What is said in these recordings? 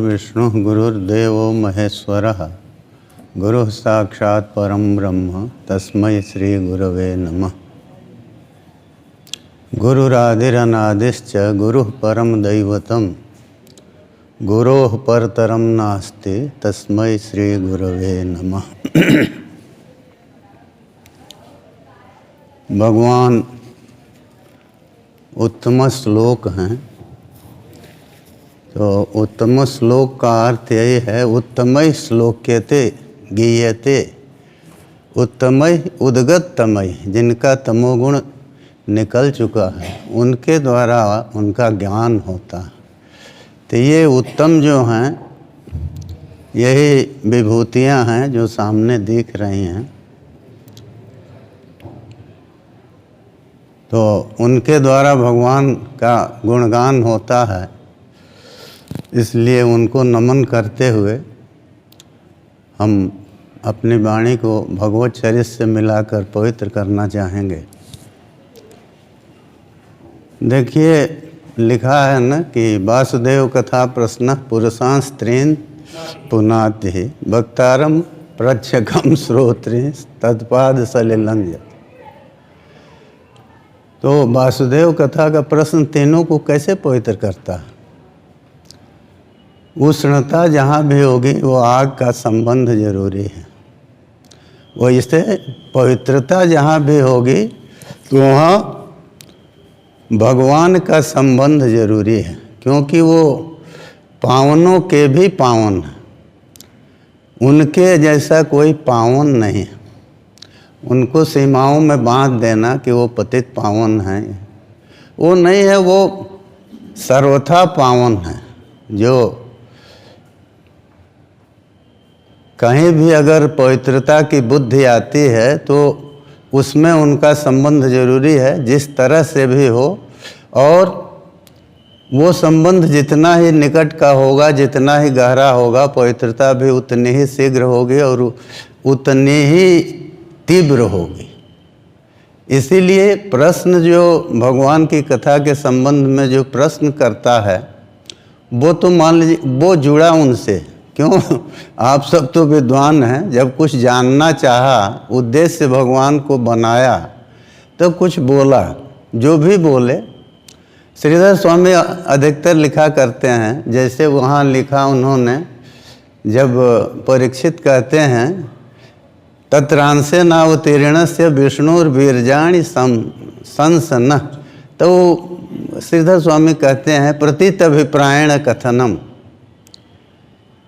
गुरुर्विष्णु गुरुर्देवो महेश्वरः गुरुः साक्षात् परम ब्रह्म तस्मै श्री गुरवे नमः। गुरुरादिरनादिश्च गुरुः परम दैवतम् गुरोः परतरं नास्ति तस्मै श्री गुरवे नमः। भगवान उत्तम श्लोक हैं, तो उत्तम श्लोक का अर्थ यही है उत्तमय श्लोक्यते गीयते, उत्तमय उद्गतमय, जिनका तमोगुण निकल चुका है उनके द्वारा उनका ज्ञान होता है। तो ये उत्तम जो हैं यही विभूतियां हैं जो सामने दिख रही हैं, तो उनके द्वारा भगवान का गुणगान होता है। इसलिए उनको नमन करते हुए हम अपनी वाणी को भगवत चरित्र से मिलाकर पवित्र करना चाहेंगे। देखिए लिखा है न कि वासुदेव कथा प्रश्न पुरुषां स्त्रीन् पुनाति भक्तारम प्रच्छकम श्रोत्री तत्पाद सलिलंज। तो वासुदेव कथा का प्रश्न तीनों को कैसे पवित्र करता है? उष्णता जहाँ भी होगी वो आग का संबंध जरूरी है। वो इससे पवित्रता जहाँ भी होगी तो वहाँ भगवान का संबंध जरूरी है, क्योंकि वो पावनों के भी पावन है। उनके जैसा कोई पावन नहीं है। उनको सीमाओं में बांध देना कि वो पतित पावन हैं, वो नहीं है। वो सर्वथा पावन है। जो कहीं भी अगर पवित्रता की बुद्धि आती है तो उसमें उनका संबंध जरूरी है, जिस तरह से भी हो। और वो संबंध जितना ही निकट का होगा, जितना ही गहरा होगा, पवित्रता भी उतनी ही शीघ्र होगी और उतनी ही तीव्र होगी। इसीलिए प्रश्न जो भगवान की कथा के संबंध में जो प्रश्न करता है वो तो मान लीजिए वो जुड़ा उनसे। क्यों? आप सब तो विद्वान हैं। जब कुछ जानना चाहा, उद्देश्य भगवान को बनाया, तो कुछ बोला। जो भी बोले, श्रीधर स्वामी अधिकतर लिखा करते हैं। जैसे वहाँ लिखा उन्होंने, जब परीक्षित कहते हैं तत्रांसे नावतीर्ण से विष्णुर्वीर्जाणि संसन, तो श्रीधर स्वामी कहते हैं प्रतीत अभिप्रायण कथनम।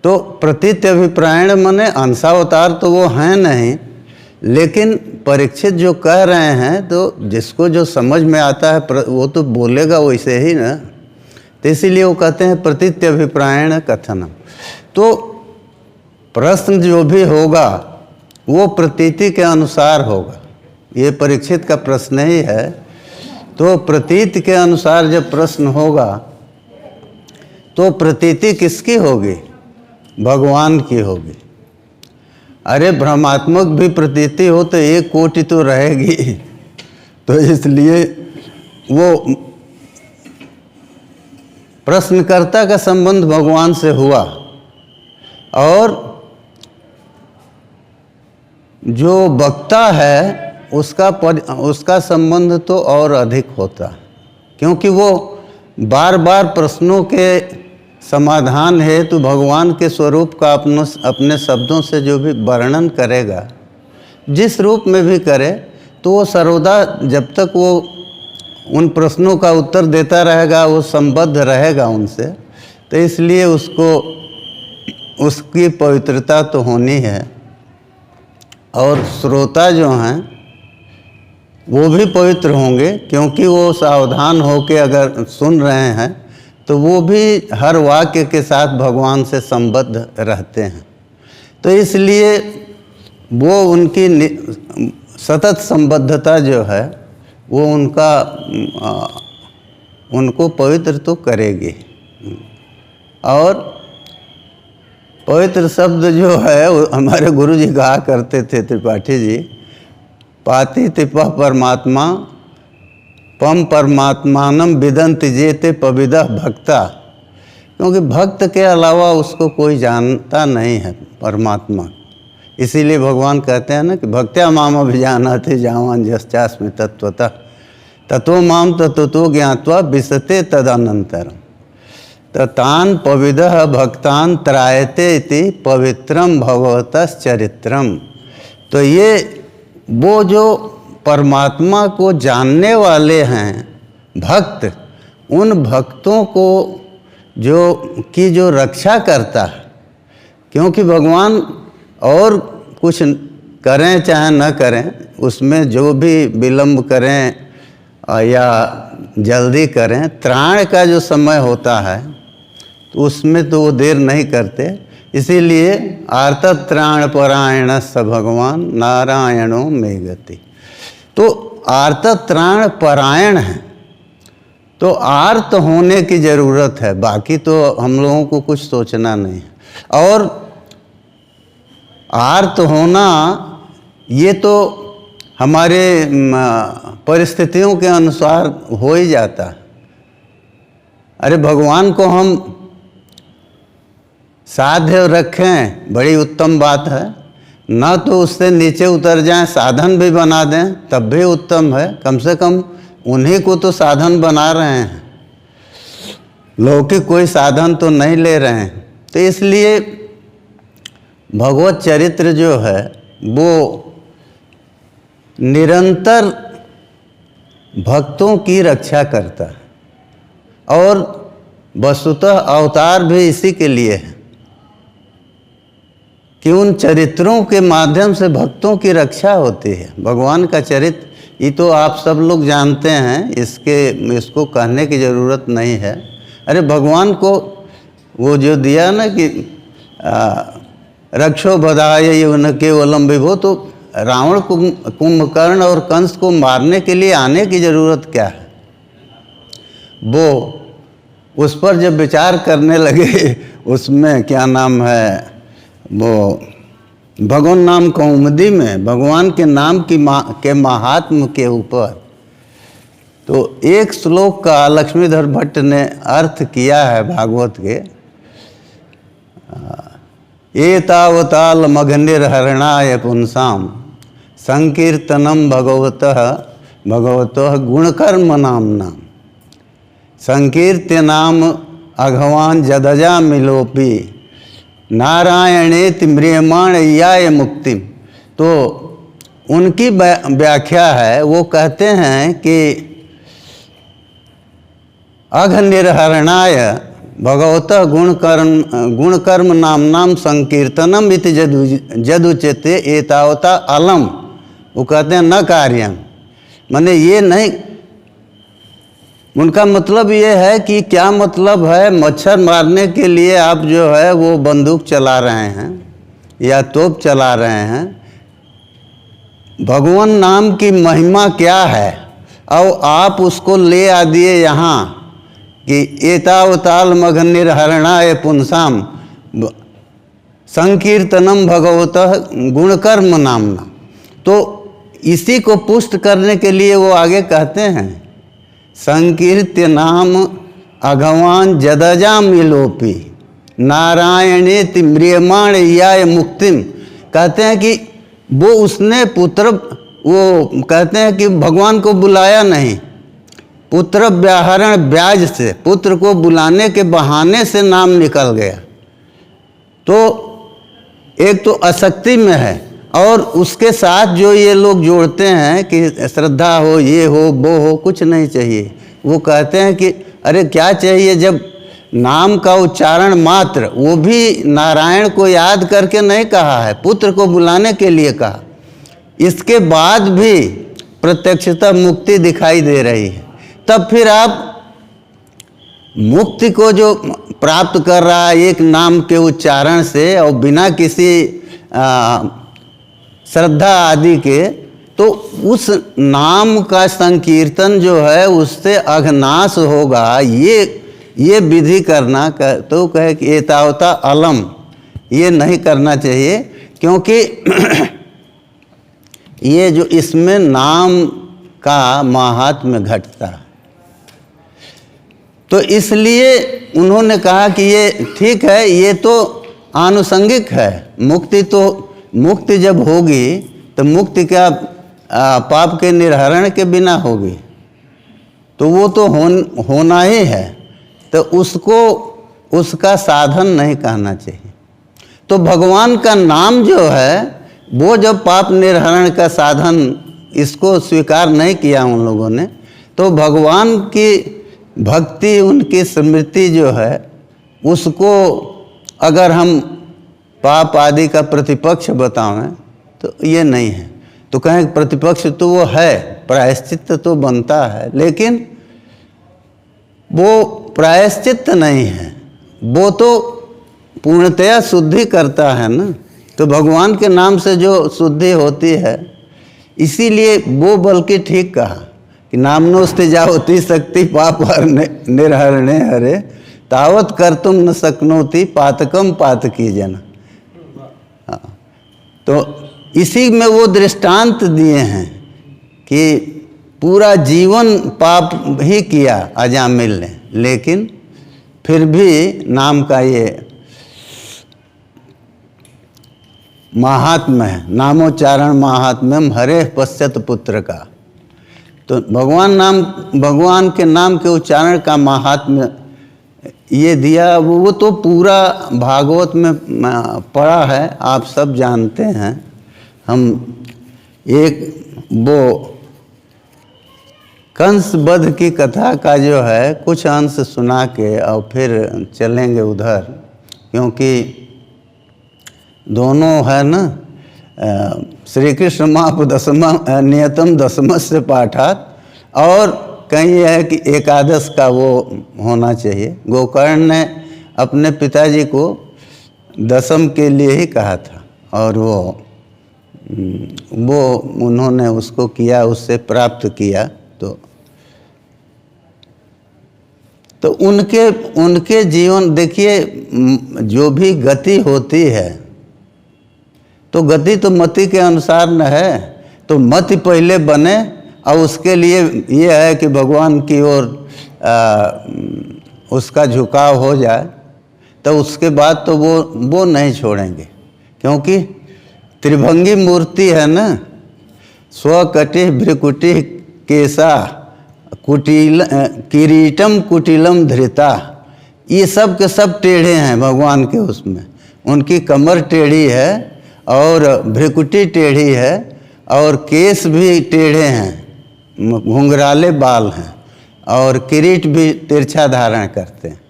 तो प्रतीत अभिप्रायण मने अंशावतार तो वो हैं नहीं, लेकिन परीक्षित जो कह रहे हैं तो जिसको जो समझ में आता है वो तो बोलेगा वैसे ही ना। तो इसीलिए वो कहते हैं प्रतीत अभिप्रायण कथनम। तो प्रश्न जो भी होगा वो प्रतीति के अनुसार होगा। ये परीक्षित का प्रश्न ही है। तो प्रतीत के अनुसार जब प्रश्न होगा तो प्रतीति किसकी होगी? भगवान की होगी। अरे भ्रमात्मक भी प्रतीति हो तो एक कोटि तो रहेगी। तो इसलिए वो प्रश्नकर्ता का संबंध भगवान से हुआ और जो वक्ता है उसका संबंध तो और अधिक होता, क्योंकि वो बार बार प्रश्नों के समाधान है तो भगवान के स्वरूप का अपने शब्दों से जो भी वर्णन करेगा, जिस रूप में भी करे, तो वो सर्वदा जब तक वो उन प्रश्नों का उत्तर देता रहेगा वो संबद्ध रहेगा उनसे। तो इसलिए उसकी पवित्रता तो होनी है। और श्रोता जो हैं वो भी पवित्र होंगे, क्योंकि वो सावधान होकर अगर सुन रहे हैं तो वो भी हर वाक्य के साथ भगवान से संबद्ध रहते हैं। तो इसलिए वो उनकी सतत संबद्धता जो है वो उनको पवित्र तो करेगी। और पवित्र शब्द जो है हमारे गुरु जी कहा करते थे, त्रिपाठी जी, पाति तिपा परमात्मा पम परमात्मानम विदंति जेते पविदा भक्ता। क्योंकि भक्त के अलावा उसको कोई जानता नहीं है परमात्मा। इसीलिए भगवान कहते हैं ना कि भक्त्या माम अभिजानाति जावान यश्चास्मि तत्वतः ततो माम ततो ज्ञात्वा विशते तदनंतरम तान पविदः भक्तान त्रायते इति पवित्रम भगवतस् चरित्रम। तो ये वो जो परमात्मा को जानने वाले हैं भक्त, उन भक्तों को जो रक्षा करता है। क्योंकि भगवान और कुछ करें चाहे न करें, उसमें जो भी विलंब करें या जल्दी करें, त्राण का जो समय होता है तो उसमें तो वो देर नहीं करते। इसीलिए आर्तत्राण परायण स भगवान नारायणो मे गति। तो आर्तत्राण परायण है, तो आर्त होने की ज़रूरत है, बाकी तो हम लोगों को कुछ सोचना नहीं है। और आर्त होना ये तो हमारे परिस्थितियों के अनुसार हो ही जाता है। अरे भगवान को हम साध्य रखें, बड़ी उत्तम बात है, ना तो उससे नीचे उतर जाएं, साधन भी बना दें तब भी उत्तम है। कम से कम उन्हीं को तो साधन बना रहे हैं, लौकिक कोई साधन तो नहीं ले रहे हैं। तो इसलिए भगवत चरित्र जो है वो निरंतर भक्तों की रक्षा करता है। और वस्तुतः अवतार भी इसी के लिए है कि उन चरित्रों के माध्यम से भक्तों की रक्षा होती है। भगवान का चरित्र ये तो आप सब लोग जानते हैं, इसको कहने की ज़रूरत नहीं है। अरे भगवान को वो जो दिया ना कि रक्षो बधाय यवन केवलम विभो, तो रावण कुंभकर्ण और कंस को मारने के लिए आने की ज़रूरत क्या है। वो उस पर जब विचार करने लगे, उसमें क्या नाम है, वो भगवान नाम कौमुदी में भगवान के नाम के महात्म के ऊपर तो एक श्लोक का लक्ष्मीधर भट्ट ने अर्थ किया है भागवत के। एतावताल मघनिर्हरणाय पुंसाम संकीर्तनम भगवतः गुणकर्म नामना संकीर्त्य नाम अघवान जदजा मिलोपी नारायणेति म्रियमाण याय मुक्ति। तो उनकी व्याख्या है, वो कहते हैं कि अघनिर्हरणाय भगवतः गुणकर्म नाम संकीर्तनम इति जदुच्यते एतावता अलम। वो कहते हैं न कार्यम, माने ये नहीं, उनका मतलब ये है कि क्या मतलब है, मच्छर मारने के लिए आप जो है वो बंदूक चला रहे हैं या तोप चला रहे हैं। भगवान नाम की महिमा क्या है, और आप उसको ले आ दिए यहाँ कि एतावताल मघनिर्हरणाय पुंसाम संकीर्तनम भगवतः गुणकर्म नामना। तो इसी को पुष्ट करने के लिए वो आगे कहते हैं संकीर्त्य नाम अघवान जदजा मिलोपी नारायणेति म्रियमाण याय मुक्तिम। कहते हैं कि वो उसने पुत्र, वो कहते हैं कि भगवान को बुलाया नहीं, पुत्र व्याहरण ब्याज से पुत्र को बुलाने के बहाने से नाम निकल गया। तो एक तो आसक्ति में है, और उसके साथ जो ये लोग जोड़ते हैं कि श्रद्धा हो, ये हो, वो हो, कुछ नहीं चाहिए। वो कहते हैं कि अरे क्या चाहिए, जब नाम का उच्चारण मात्र, वो भी नारायण को याद करके नहीं कहा है, पुत्र को बुलाने के लिए कहा, इसके बाद भी प्रत्यक्षतः मुक्ति दिखाई दे रही है। तब फिर आप मुक्ति को जो प्राप्त कर रहा है एक नाम के उच्चारण से और बिना किसी श्रद्धा आदि के, तो उस नाम का संकीर्तन जो है उससे अघनाश होगा। ये विधि करना तो कहे कि एतावता अलम, ये नहीं करना चाहिए, क्योंकि ये जो इसमें नाम का महात्म्य घटता है। तो इसलिए उन्होंने कहा कि ये ठीक है, ये तो आनुषंगिक है। मुक्ति जब होगी तो मुक्ति क्या पाप के निर्हरण के बिना होगी? तो वो तो होना ही है, तो उसको उसका साधन नहीं कहना चाहिए। तो भगवान का नाम जो है वो जब पाप निर्हरण का साधन, इसको स्वीकार नहीं किया उन लोगों ने, तो भगवान की भक्ति, उनकी स्मृति जो है, उसको अगर हम पाप आदि का प्रतिपक्ष बतावें तो ये नहीं है। तो कहें प्रतिपक्ष तो वो है, प्रायश्चित तो बनता है, लेकिन वो प्रायश्चित नहीं है, वो तो पूर्णतया शुद्धि करता है ना। तो भगवान के नाम से जो शुद्धि होती है, इसीलिए वो बल्कि ठीक कहा कि नामनोस्ते जावती शक्ति पाप निर्हरणे हरे तावत कर तुम न शक्नोति पातकम पातकी जन। हाँ, तो इसी में वो दृष्टांत दिए हैं कि पूरा जीवन पाप ही किया अजामिल ने, लेकिन फिर भी नाम का ये महात्म्य है, नामोच्चारण महात्म्यम हरे पश्चात पुत्र का। तो भगवान के नाम के उच्चारण का महात्म्य ये दिया, वो तो पूरा भागवत में पढ़ा है, आप सब जानते हैं। हम एक वो कंस वध की कथा का जो है कुछ अंश सुना के और फिर चलेंगे उधर, क्योंकि दोनों है ना, श्री कृष्ण माप दशम नियतम दशमस्य पाठात, और कहीं है कि एकादश का वो होना चाहिए। गोकर्ण ने अपने पिताजी को दशम के लिए ही कहा था, और वो उन्होंने उसको किया, उससे प्राप्त किया। तो उनके जीवन देखिए, जो भी गति होती है तो गति तो मति के अनुसार न है। तो मति पहले बने और उसके लिए ये है कि भगवान की ओर उसका झुकाव हो जाए, तो उसके बाद तो वो नहीं छोड़ेंगे, क्योंकि त्रिभंगी मूर्ति है ना, स्वकटिः भ्रिकुटिः केसा किरीटम कुटिलम धृता, ये सब के सब टेढ़े हैं भगवान के। उसमें उनकी कमर टेढ़ी है और भ्रिकुटी टेढ़ी है और केस भी टेढ़े हैं, घुंघराले बाल हैं, और किरीट भी तिरछा धारण करते हैं।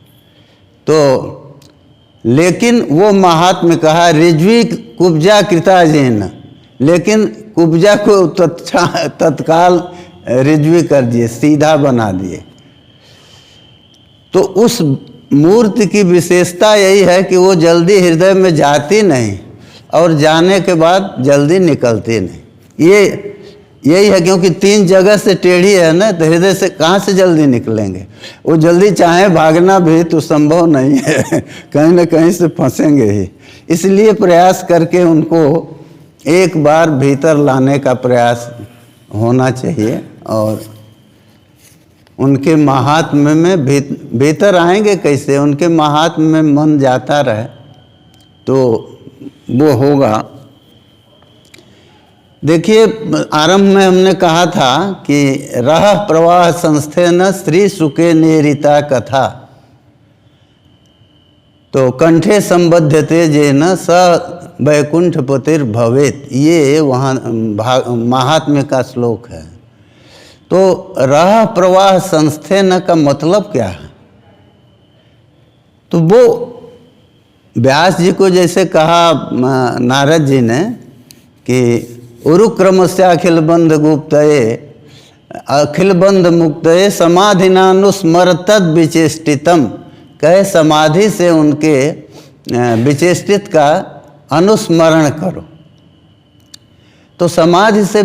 तो लेकिन वो महात्म्य कहा रिज्वी कुब्जा कृताजेन, लेकिन कुब्जा को तत्काल रिज्वी कर दिए, सीधा बना दिए। तो उस मूर्ति की विशेषता यही है कि वो जल्दी हृदय में जाती नहीं और जाने के बाद जल्दी निकलती नहीं। यही है, क्योंकि 3 जगह से टेढ़ी है ना, तो हृदय से कहाँ से जल्दी निकलेंगे? वो जल्दी चाहे भागना भी तो संभव नहीं है, कहीं ना कहीं से फंसेंगे ही। इसलिए प्रयास करके उनको एक बार भीतर लाने का प्रयास होना चाहिए, और उनके महात्म्य में भीतर आएंगे कैसे? उनके महात्म्य में मन जाता रहे तो वो होगा। देखिए, आरंभ में हमने कहा था कि रह प्रवाह संस्थेन श्री सुके निरिता कथा, तो कंठे संबद्धते जेन स वैकुंठपतिर्भवेत्, ये वहाँ महात्म्य का श्लोक है। तो रह प्रवाह संस्थेन का मतलब क्या है? तो वो व्यास जी को जैसे कहा नारद जी ने कि उरुक्रमस्य अखिल बंध गुप्तये अखिल बंध मुक्तये समाधिनानुस्मर तद विचेष्टितम, कहे समाधि से उनके विचेष्टित का अनुस्मरण करो। तो समाधि से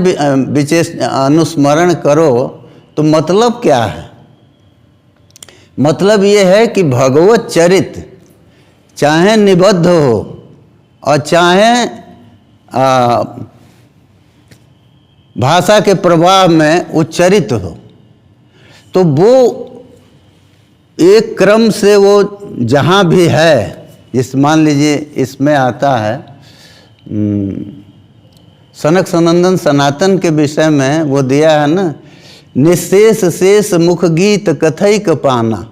अनुस्मरण करो तो मतलब क्या है? मतलब ये है कि भगवत चरित्र चाहे निबद्ध हो और चाहे भाषा के प्रवाह में उच्चरित हो, तो वो एक क्रम से वो जहाँ भी है, जिस मान लीजिए इसमें आता है सनक सनंदन सनातन के विषय में वो दिया है ना, निशेष शेष मुख गीत कथैक पाना,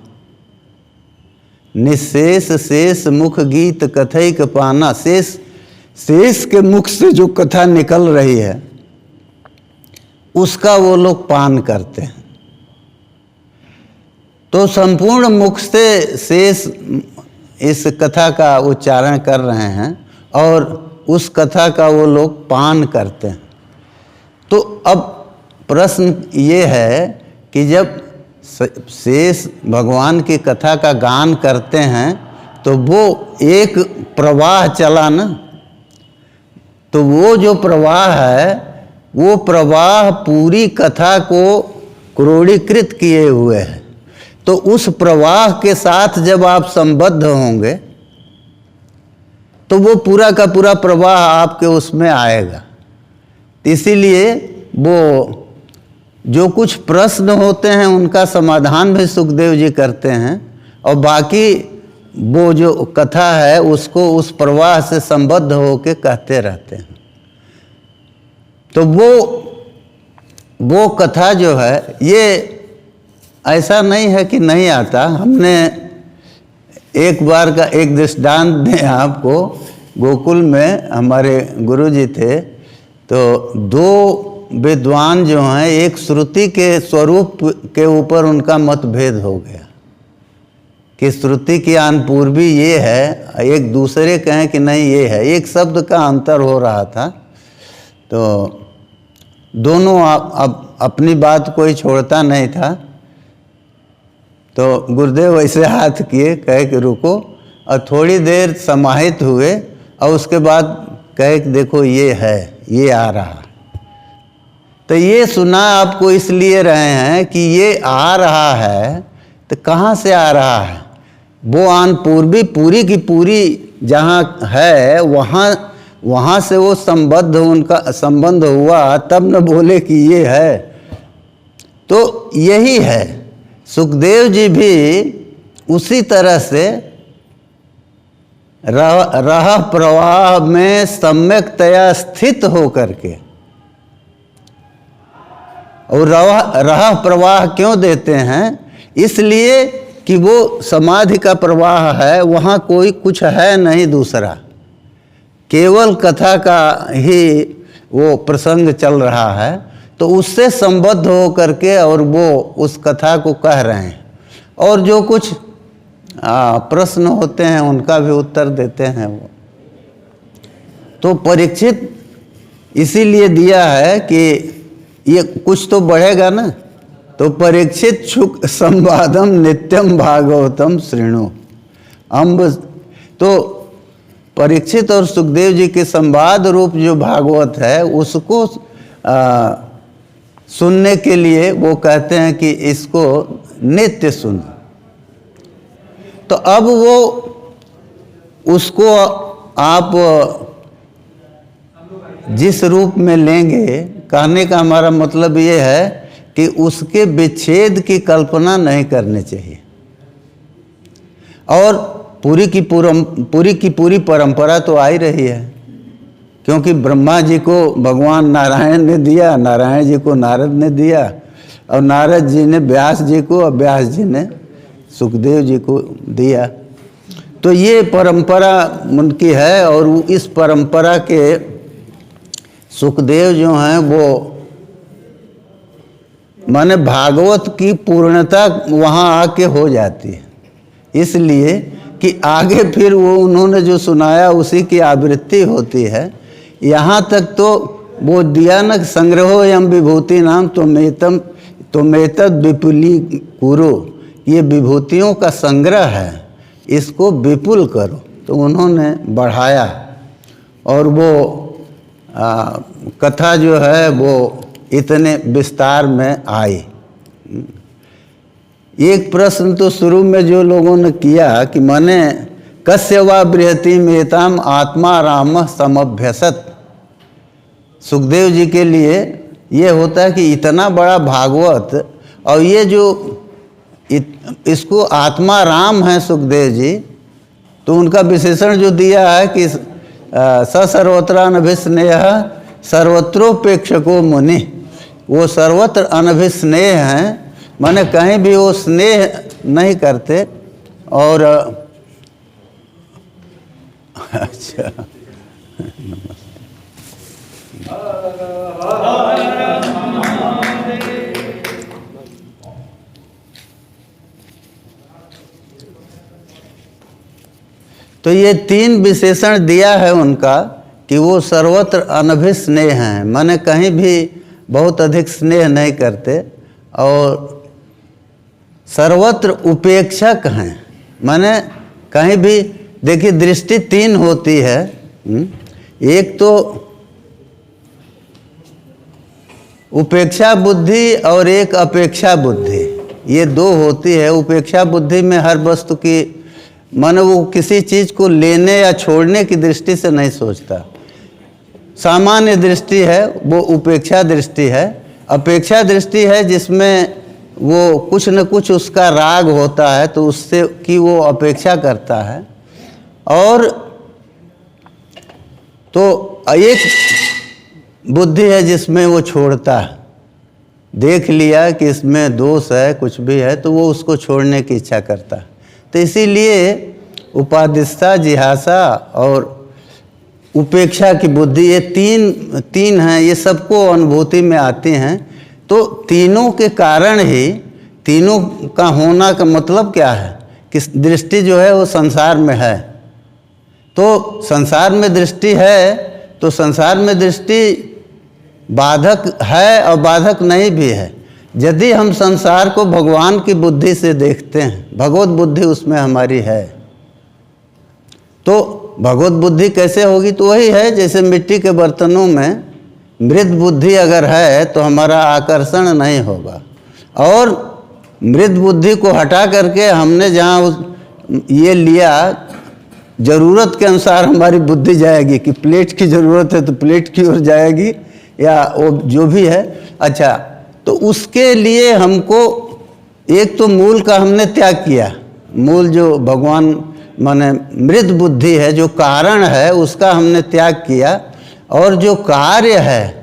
निशेष शेष मुख गीत कथैक पाना, शेष के मुख से जो कथा निकल रही है उसका वो लोग पान करते हैं। तो संपूर्ण मुख से शेष इस कथा का उच्चारण कर रहे हैं और उस कथा का वो लोग पान करते हैं। तो अब प्रश्न ये है कि जब शेष भगवान की कथा का गान करते हैं तो वो एक प्रवाह चला ना, तो वो जो प्रवाह है वो प्रवाह पूरी कथा को क्रोडीकृत किए हुए है। तो उस प्रवाह के साथ जब आप संबद्ध होंगे तो वो पूरा का पूरा प्रवाह आपके उसमें आएगा। इसीलिए वो जो कुछ प्रश्न होते हैं उनका समाधान भी सुखदेव जी करते हैं और बाकी वो जो कथा है उसको उस प्रवाह से संबद्ध होकर कहते रहते हैं। तो वो कथा जो है ये ऐसा नहीं है कि नहीं आता। हमने एक बार का एक दृष्टांत दें आपको। गोकुल में हमारे गुरुजी थे, तो दो विद्वान जो हैं, एक श्रुति के स्वरूप के ऊपर उनका मतभेद हो गया कि श्रुति की आनपूर्वी ये है, एक दूसरे कहें कि नहीं ये है। एक शब्द का अंतर हो रहा था। तो दोनों अब अपनी बात कोई छोड़ता नहीं था। तो गुरुदेव ऐसे हाथ किए, कहे कि रुको, और थोड़ी देर समाहित हुए और उसके बाद कहे कि देखो ये है, ये आ रहा। तो ये सुना आपको इसलिए रहे हैं कि ये आ रहा है, तो कहाँ से आ रहा है? वो आन पूर्वी पूरी की पूरी जहाँ है वहाँ से वो संबद्ध, उनका संबंध हुआ, तब न बोले कि ये है। तो यही है, सुखदेव जी भी उसी तरह से रह प्रवाह में सम्यकतया स्थित होकर के, और रह प्रवाह क्यों देते हैं? इसलिए कि वो समाधि का प्रवाह है, वहाँ कोई कुछ है नहीं दूसरा, केवल कथा का ही वो प्रसंग चल रहा है। तो उससे संबद्ध हो करके और वो उस कथा को कह रहे हैं, और जो कुछ प्रश्न होते हैं उनका भी उत्तर देते हैं वो। तो परीक्षित इसीलिए दिया है कि ये कुछ तो बढ़ेगा ना। तो परीक्षित छुक संवादम नित्यम भागवतम श्रृणु अम्ब। तो परीक्षित और सुखदेव जी के संवाद रूप जो भागवत है उसको सुनने के लिए वो कहते हैं कि इसको नित्य सुनो। तो अब वो उसको आप जिस रूप में लेंगे, कहने का हमारा मतलब ये है कि उसके विच्छेद की कल्पना नहीं करनी चाहिए। और पूरी की पूरी परंपरा तो आ ही रही है, क्योंकि ब्रह्मा जी को भगवान नारायण ने दिया, नारायण जी को नारद ने दिया, और नारद जी ने व्यास जी को, और व्यास जी ने सुखदेव जी को दिया। तो ये परंपरा उनकी है, और इस परंपरा के सुखदेव जो हैं वो माने भागवत की पूर्णता वहाँ आके हो जाती है। इसलिए कि आगे फिर वो उन्होंने जो सुनाया उसी की आवृत्ति होती है। यहाँ तक तो वो दिया न, संग्रहो यम विभूति नाम तोमेतद विपुली कुरु, ये विभूतियों का संग्रह है, इसको विपुल करो। तो उन्होंने बढ़ाया, और वो कथा जो है वो इतने विस्तार में आई। एक प्रश्न तो शुरू में जो लोगों ने किया कि माने कस्य वा बृहति मेताम आत्मा राम समभ्यसत। सुखदेव जी के लिए ये होता है कि इतना बड़ा भागवत, और ये जो इसको आत्मा राम है सुखदेव जी, तो उनका विशेषण जो दिया है कि सर्वत्र अनभिस्नेह सर्वत्रोपेक्षको मुनि, वो सर्वत्र अनभिस्नेह हैं, माने कहीं भी वो स्नेह नहीं करते। और अच्छा तो ये 3 विशेषण दिया है उनका कि वो सर्वत्र अनभिस्नेह हैं, माने कहीं भी बहुत अधिक स्नेह नहीं करते, और सर्वत्र उपेक्षक हैं, माने कहीं भी देखिए दृष्टि 3 होती है। एक तो उपेक्षा बुद्धि और एक अपेक्षा बुद्धि, ये 2 होती है। उपेक्षा बुद्धि में हर वस्तु की माने वो किसी चीज़ को लेने या छोड़ने की दृष्टि से नहीं सोचता, सामान्य दृष्टि है वो उपेक्षा दृष्टि है। अपेक्षा दृष्टि है जिसमें वो कुछ न कुछ उसका राग होता है तो उससे की वो अपेक्षा करता है। और तो एक बुद्धि है जिसमें वो छोड़ता है, देख लिया कि इसमें दोष है कुछ भी है तो वो उसको छोड़ने की इच्छा करता है। तो इसीलिए उपादिष्टा, जिहासा और उपेक्षा की बुद्धि, ये तीन हैं, ये सबको अनुभूति में आती हैं। तो तीनों के कारण ही, तीनों का होना का मतलब क्या है कि दृष्टि जो है वो संसार में है। तो संसार में दृष्टि है तो संसार में दृष्टि बाधक है और बाधक नहीं भी है। यदि हम संसार को भगवान की बुद्धि से देखते हैं, भगवत बुद्धि उसमें हमारी है, तो भगवत बुद्धि कैसे होगी? तो वही है जैसे मिट्टी के बर्तनों में मृद बुद्धि अगर है तो हमारा आकर्षण नहीं होगा, और मृद बुद्धि को हटा करके हमने जहाँ ये लिया, ज़रूरत के अनुसार हमारी बुद्धि जाएगी कि प्लेट की ज़रूरत है तो प्लेट की ओर जाएगी, या वो जो भी है। अच्छा, तो उसके लिए हमको एक तो मूल का हमने त्याग किया, मूल जो भगवान माने मृद बुद्धि है, जो कारण है उसका हमने त्याग किया, और जो कार्य है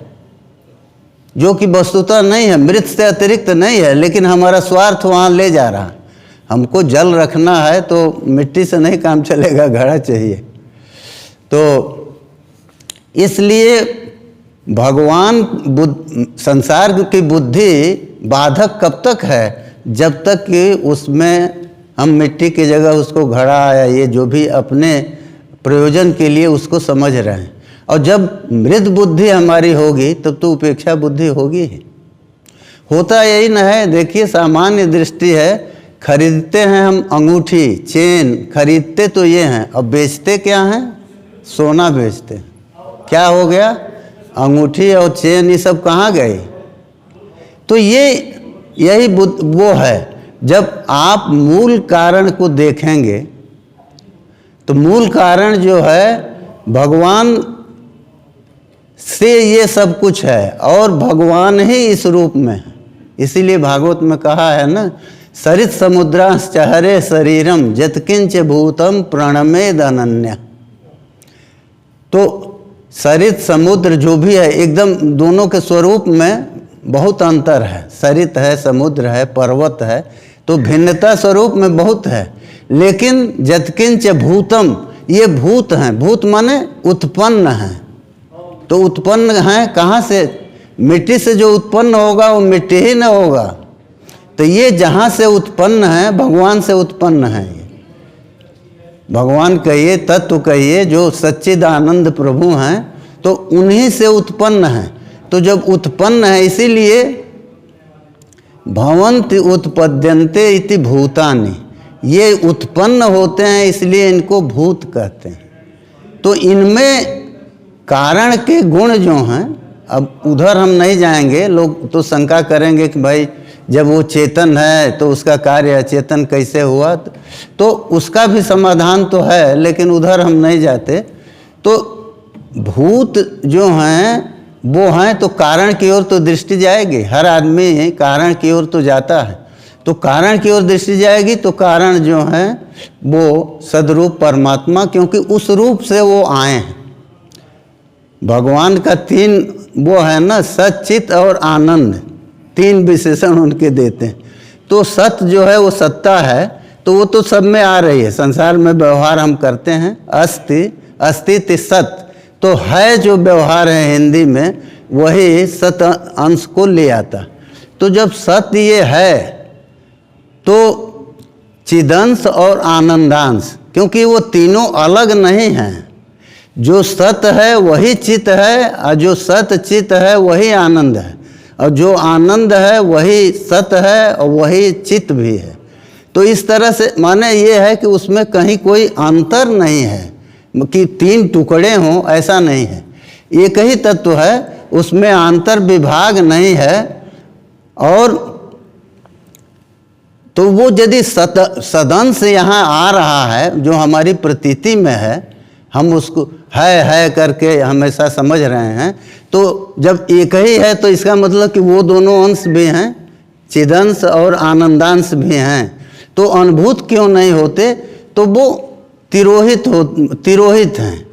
जो कि वस्तुतः नहीं है, मृत से अतिरिक्त नहीं है, लेकिन हमारा स्वार्थ वहाँ ले जा रहा। हमको जल रखना है तो मिट्टी से नहीं काम चलेगा, घड़ा चाहिए। तो इसलिए भगवान संसार की बुद्धि बाधक कब तक है? जब तक कि उसमें हम मिट्टी की जगह उसको घड़ा या ये जो भी अपने प्रयोजन के लिए उसको समझ रहे हैं। और जब मृद बुद्धि हमारी होगी तब तो उपेक्षा बुद्धि होगी ही। होता यही न है, देखिए सामान्य दृष्टि है, खरीदते हैं हम अंगूठी, चेन खरीदते तो ये हैं, अब बेचते क्या हैं? सोना बेचते। क्या हो गया? अंगूठी और चेन ये सब कहाँ गए? तो यही वो है। जब आप मूल कारण को देखेंगे तो मूल कारण जो है भगवान से ये सब कुछ है, और भगवान ही इस रूप में है। इसीलिए भागवत में कहा है ना, सरित समुद्राश्च हरे शरीरम यत्किंच भूतम प्रणमेद अनन्या। तो सरित समुद्र जो भी है, एकदम दोनों के स्वरूप में बहुत अंतर है। सरित है, समुद्र है, पर्वत है, तो भिन्नता स्वरूप में बहुत है। लेकिन यत्किंच भूतम, ये भूत हैं, भूत माने उत्पन्न हैं। तो उत्पन्न हैं कहाँ से? मिट्टी से जो उत्पन्न होगा वो मिट्टी ही न होगा। तो ये जहाँ से उत्पन्न है भगवान से उत्पन्न है। ये भगवान कहिए, तत्व कहिए, जो सच्चिदानंद प्रभु हैं, तो उन्हीं से उत्पन्न हैं। तो जब उत्पन्न है, इसीलिए भवन्ति उत्पद्यन्ते इति भूतानि, ये उत्पन्न होते हैं इसलिए इनको भूत कहते हैं। तो इनमें कारण के गुण जो हैं, अब उधर हम नहीं जाएंगे। लोग तो शंका करेंगे कि भाई जब वो चेतन है तो उसका कार्य अचेतन कैसे हुआ? तो उसका भी समाधान तो है, लेकिन उधर हम नहीं जाते। तो भूत जो हैं वो हैं, तो कारण की ओर तो दृष्टि जाएगी, हर आदमी कारण की ओर तो जाता है। तो कारण की ओर दृष्टि जाएगी तो कारण जो है वो सदरूप परमात्मा, क्योंकि उस रूप से वो आए हैं। भगवान का 3 वो है ना, सत, चित और आनंद, 3 विशेषण उनके देते हैं। तो सत जो है वो सत्ता है, तो वो तो सब में आ रही है। संसार में व्यवहार हम करते हैं, अस्तित्व सत, तो है जो व्यवहार है हिंदी में, वही सत अंश को ले आता। तो जब सत्य ये है तो चिदंश और आनंदांश, क्योंकि वो तीनों अलग नहीं हैं। जो सत है वही चित है, और जो सत चित है वही आनंद है, और जो आनंद है वही सत है और वही चित भी है। तो इस तरह से माने ये है कि उसमें कहीं कोई अंतर नहीं है कि 3 टुकड़े हों, ऐसा नहीं है। एक ही तत्व है, उसमें अंतर विभाग नहीं है। और तो वो यदि सदंश यहाँ आ रहा है, जो हमारी प्रतीति में है, हम उसको है करके हमेशा समझ रहे हैं, तो जब एक ही है तो इसका मतलब कि वो दोनों अंश भी हैं, चिदंश और आनंदांश भी हैं। तो अनुभूत क्यों नहीं होते? तो वो तिरोहित हैं।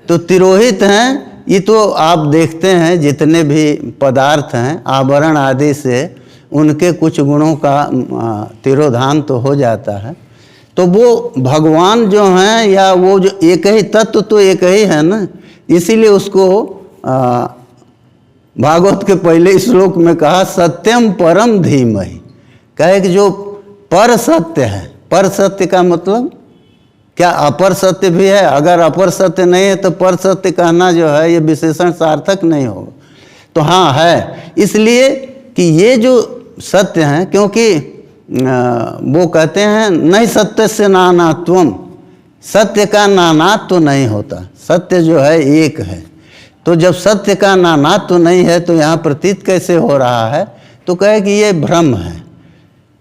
तो तिरोहित हैं, ये तो आप देखते हैं जितने भी पदार्थ हैं आवरण आदि से उनके कुछ गुणों का तिरोधान तो हो जाता है। तो वो भगवान जो हैं या वो जो एक ही तत्व तो एक ही है ना, इसीलिए उसको भागवत के पहले श्लोक में कहा सत्यम परम धीमहि, कहे कि जो पर सत्य है। पर सत्य का मतलब क्या अपर सत्य भी है? अगर अपर सत्य नहीं है तो पर सत्य कहना जो है ये विशेषण सार्थक नहीं होगा। तो हाँ है, इसलिए कि ये जो सत्य हैं, क्योंकि वो कहते हैं नहीं सत्य से नानात्वम, सत्य का नानात्व तो नहीं होता, सत्य जो है एक है। तो जब सत्य का नानात्व तो नहीं है तो यहाँ प्रतीत कैसे हो रहा है? तो कहे कि ये भ्रम है।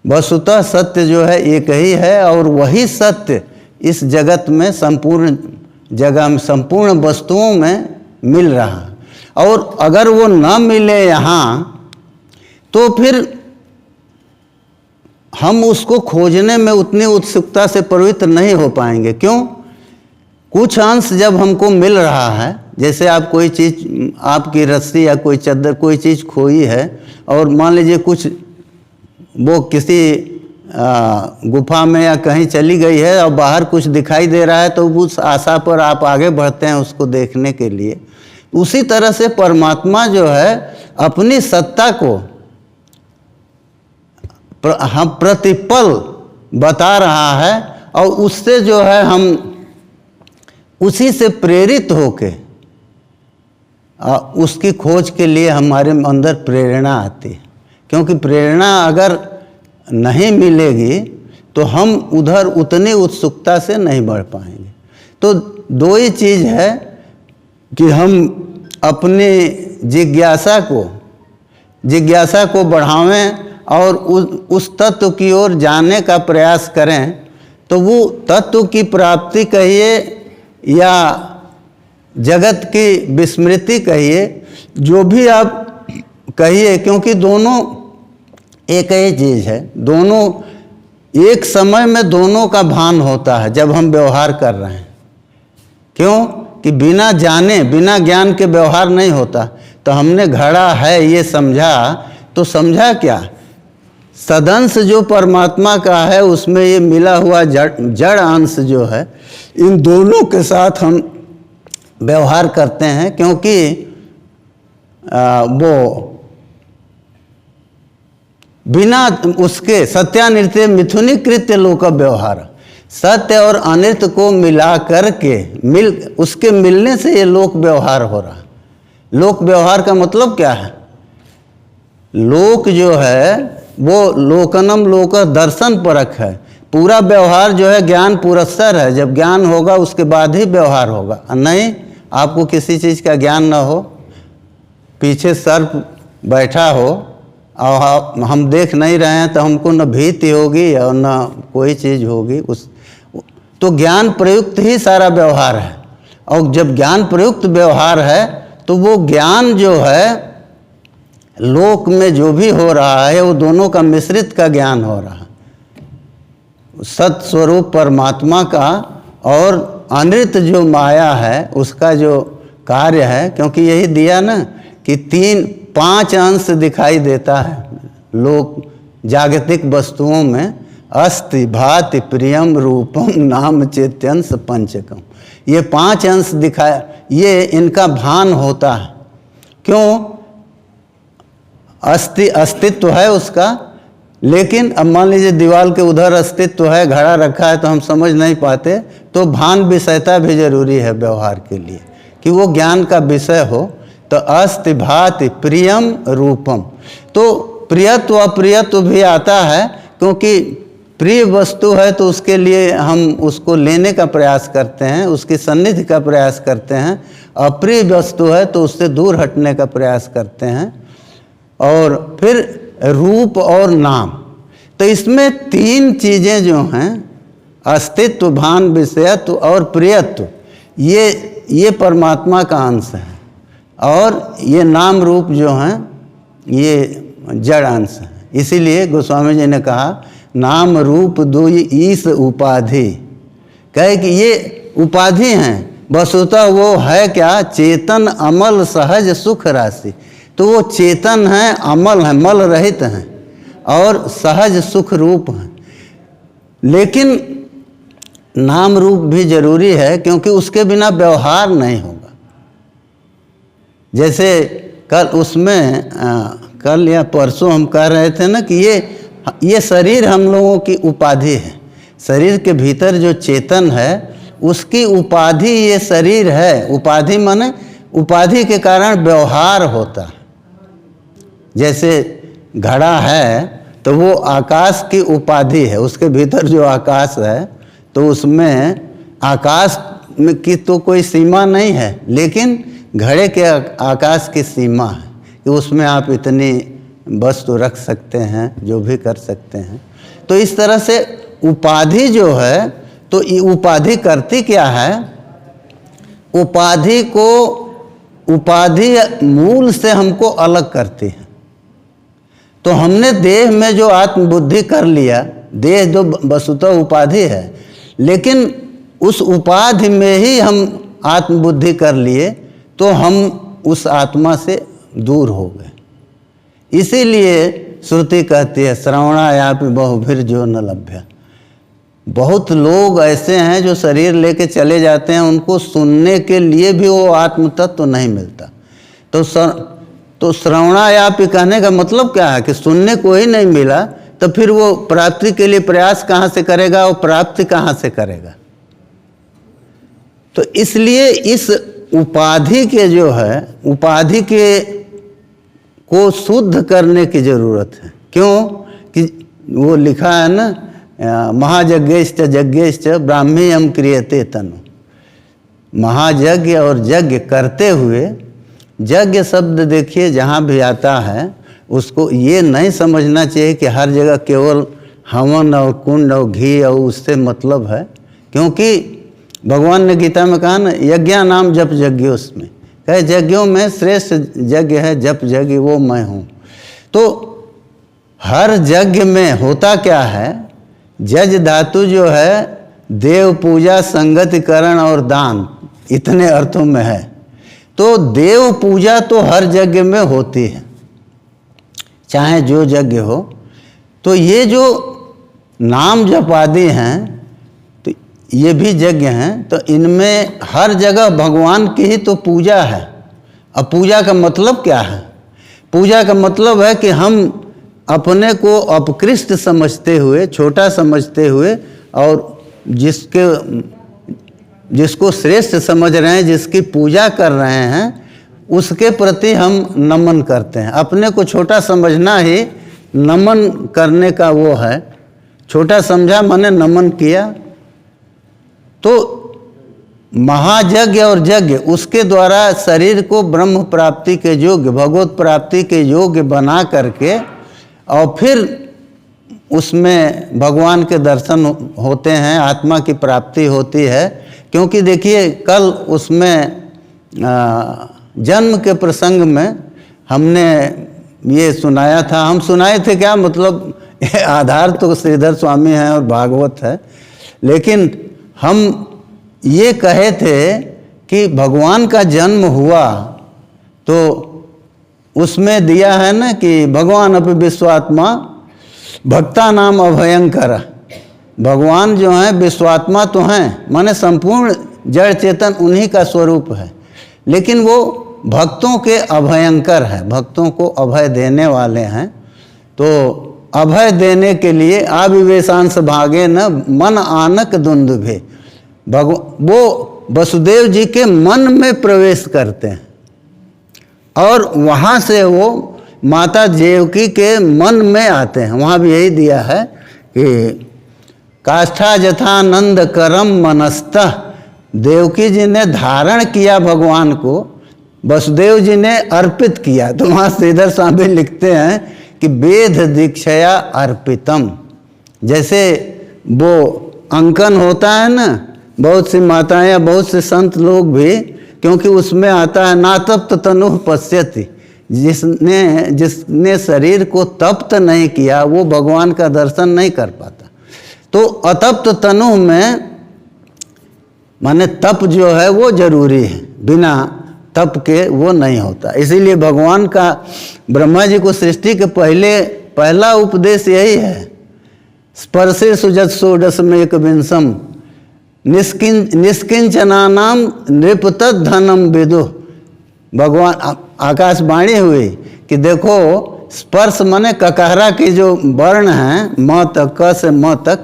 वस्तुतः सत्य जो है एक ही है, और वही सत्य इस जगत में संपूर्ण जगह में संपूर्ण वस्तुओं में मिल रहा है। और अगर वो न मिले यहाँ तो फिर हम उसको खोजने में उतनी उत्सुकता से प्रवृत्त नहीं हो पाएंगे। क्यों? कुछ अंश जब हमको मिल रहा है, जैसे आप कोई चीज़, आपकी रस्सी या कोई चद्दर, कोई चीज़ खोई है, और मान लीजिए कुछ वो किसी गुफा में या कहीं चली गई है और बाहर कुछ दिखाई दे रहा है, तो उस आशा पर आप आगे बढ़ते हैं उसको देखने के लिए। उसी तरह से परमात्मा जो है अपनी सत्ता को हम प्रतिपल बता रहा है, और उससे जो है हम उसी से प्रेरित होके उसकी खोज के लिए हमारे अंदर प्रेरणा आती है। क्योंकि प्रेरणा अगर नहीं मिलेगी तो हम उधर उतनी उत्सुकता से नहीं बढ़ पाएंगे। तो 2 ही चीज़ है कि हम अपनी जिज्ञासा को बढ़ावें और उस तत्व की ओर जाने का प्रयास करें। तो वो तत्व की प्राप्ति कहिए या जगत की विस्मृति कहिए, जो भी आप कहिए, क्योंकि दोनों एक ही चीज़ है। दोनों एक समय में दोनों का भान होता है जब हम व्यवहार कर रहे हैं। क्यों? कि बिना जाने, बिना ज्ञान के व्यवहार नहीं होता। तो हमने घड़ा है ये समझा, तो समझा क्या? सदंश जो परमात्मा का है उसमें ये मिला हुआ जड़ अंश जो है, इन दोनों के साथ हम व्यवहार करते हैं। क्योंकि वो बिना उसके सत्यानृत्य मिथुनी कृत्य लोक व्यवहार, सत्य और अनृत को मिला करके उसके मिलने से ये लोक व्यवहार हो रहा। लोक व्यवहार का मतलब क्या है? लोक जो है वो लोकनम लोक दर्शन परक है। पूरा व्यवहार जो है ज्ञान पुरस्सर है। जब ज्ञान होगा उसके बाद ही व्यवहार होगा। नहीं, आपको किसी चीज़ का ज्ञान न हो, पीछे सर्प बैठा हो और हम देख नहीं रहे हैं, तो हमको न भीति होगी और न कोई चीज़ होगी। तो ज्ञान प्रयुक्त ही सारा व्यवहार है। और जब ज्ञान प्रयुक्त व्यवहार है तो वो ज्ञान जो है लोक में जो भी हो रहा है वो दोनों का मिश्रित का ज्ञान हो रहा है। सत्स्वरूप परमात्मा का और अनृत जो माया है उसका जो कार्य है, क्योंकि यही दिया ना कि 5 अंश दिखाई देता है लोक जागतिक वस्तुओं में, अस्ति भाति प्रियम रूपम नाम चेत्यंश पंचकम। ये 5 अंश दिखाया, ये इनका भान होता है। क्यों? अस्तित्व है उसका, लेकिन अब मान लीजिए दीवार के उधर अस्तित्व है, घड़ा रखा है तो हम समझ नहीं पाते, तो भान विषयता भी जरूरी है व्यवहार के लिए कि वो ज्ञान का विषय हो। तो अस्ति भाति प्रियम रूपम, तो प्रियत्व अप्रियत्व भी आता है, क्योंकि प्रिय वस्तु है तो उसके लिए हम उसको लेने का प्रयास करते हैं, उसकी सन्निधि का प्रयास करते हैं। अप्रिय वस्तु है तो उससे दूर हटने का प्रयास करते हैं। और फिर रूप और नाम, तो इसमें 3 चीज़ें जो हैं, अस्तित्व, भान, विषयत्व और प्रियत्व, ये परमात्मा का अंश है। और ये नाम रूप जो हैं ये जड़ अंश है। इसीलिए गोस्वामी जी ने कहा नाम रूप दुई ईस उपाधि, कहे कि ये उपाधि हैं, वस्तुतः वो है क्या? चेतन अमल सहज सुख राशि। तो वो चेतन हैं, अमल हैं, मल रहित हैं और सहज सुख रूप हैं। लेकिन नाम रूप भी जरूरी है, क्योंकि उसके बिना व्यवहार नहीं होगा। जैसे कल या परसों हम कह रहे थे ना कि ये शरीर हम लोगों की उपाधि है। शरीर के भीतर जो चेतन है उसकी उपाधि ये शरीर है। उपाधि माने उपाधि के कारण व्यवहार होता है। जैसे घड़ा है तो वो आकाश की उपाधि है, उसके भीतर जो आकाश है तो उसमें आकाश में की तो कोई सीमा नहीं है, लेकिन घड़े के आकाश की सीमा है कि उसमें आप इतनी वस्तु रख सकते हैं, जो भी कर सकते हैं। तो इस तरह से उपाधि जो है, तो ये उपाधि करती क्या है? उपाधि मूल से हमको अलग करती है। तो हमने देह में जो आत्मबुद्धि कर लिया, देह जो वस्तुतः उपाधि है, लेकिन उस उपाधि में ही हम आत्मबुद्धि कर लिए तो हम उस आत्मा से दूर हो गए। इसीलिए श्रुति कहती है श्रवणायापि बहुभिर जो न लभ्य। बहुत लोग ऐसे हैं जो शरीर लेके चले जाते हैं, उनको सुनने के लिए भी वो आत्म तत्व नहीं मिलता। तो श्रवणायापि कहने का मतलब क्या है कि सुनने को ही नहीं मिला, तो फिर वो प्राप्ति के लिए प्रयास कहाँ से करेगा, वो प्राप्ति कहाँ से करेगा? तो इसलिए इस उपाधि के जो है, उपाधि को शुद्ध करने की जरूरत है। क्यों कि वो लिखा है ना, महायज्ञश्च यज्ञश्च ब्राह्म्यम क्रियते तनु। महायज्ञ और यज्ञ करते हुए, यज्ञ शब्द देखिए जहाँ भी आता है उसको ये नहीं समझना चाहिए कि हर जगह केवल हवन और कुंड और घी और उससे मतलब है। क्योंकि भगवान ने गीता में कहा ना, यज्ञा नाम जप यज्ञ, उसमें कहे यज्ञों में श्रेष्ठ यज्ञ है जप यज्ञ, वो मैं हूँ। तो हर यज्ञ में होता क्या है? जज धातु जो है देव पूजा, संगतिकरण और दान, इतने अर्थों में है। तो देव पूजा तो हर यज्ञ में होती है, चाहे जो यज्ञ हो। तो ये जो नाम जप आदि हैं, तो ये भी यज्ञ हैं। तो इनमें हर जगह भगवान की ही तो पूजा है। अब पूजा का मतलब क्या है? पूजा का मतलब है कि हम अपने को अपकृष्ट समझते हुए, छोटा समझते हुए, और जिसको श्रेष्ठ समझ रहे हैं, जिसकी पूजा कर रहे हैं, उसके प्रति हम नमन करते हैं। अपने को छोटा समझना ही नमन करने का वो है। छोटा समझा माने नमन किया। तो महायज्ञ और यज्ञ, उसके द्वारा शरीर को ब्रह्म प्राप्ति के योग्य, भगवत प्राप्ति के योग्य बना करके, और फिर उसमें भगवान के दर्शन होते हैं, आत्मा की प्राप्ति होती है। क्योंकि देखिए कल उसमें जन्म के प्रसंग में हमने ये सुनाया था, हम सुनाए थे क्या, मतलब आधार तो श्रीधर स्वामी हैं और भागवत है, लेकिन हम ये कहे थे कि भगवान का जन्म हुआ तो उसमें दिया है ना कि भगवान अपि विश्वात्मा भक्ता नाम अभयंकर। भगवान जो हैं विश्वात्मा तो हैं, माने संपूर्ण जड़ चेतन उन्हीं का स्वरूप है, लेकिन वो भक्तों के अभयंकर है, भक्तों को अभय देने वाले हैं। तो अभय देने के लिए आविवेशांश भागे न मन आनक दुंदुभे, वो वसुदेव जी के मन में प्रवेश करते हैं और वहाँ से वो माता देवकी के मन में आते हैं। वहाँ भी यही दिया है कि काष्ठा जथानंद करम मनस्तः, देवकी जी ने धारण किया भगवान को, वसुदेव जी ने अर्पित किया। तो वहाँ श्रीधर स्वामी लिखते हैं कि वेद दीक्षया अर्पितम, जैसे वो अंकन होता है ना, बहुत सी माताएं या बहुत से संत लोग भी, क्योंकि उसमें आता है नातप्त तनु पश्यति, जिसने शरीर को तप्त नहीं किया वो भगवान का दर्शन नहीं कर पाता। तो अतप्त तनु में माने तप जो है वो जरूरी है, बिना तप के वो नहीं होता। इसीलिए भगवान का ब्रह्मा जी को सृष्टि के पहला उपदेश यही है, स्पर्शे सुजत षोडश में एक विंशम निष्किंचनानाम नृपतत् धनम विदु। भगवान आकाशवाणी हुई कि देखो स्पर्श माने ककहरा की जो वर्ण हैं म तक, क से म तक,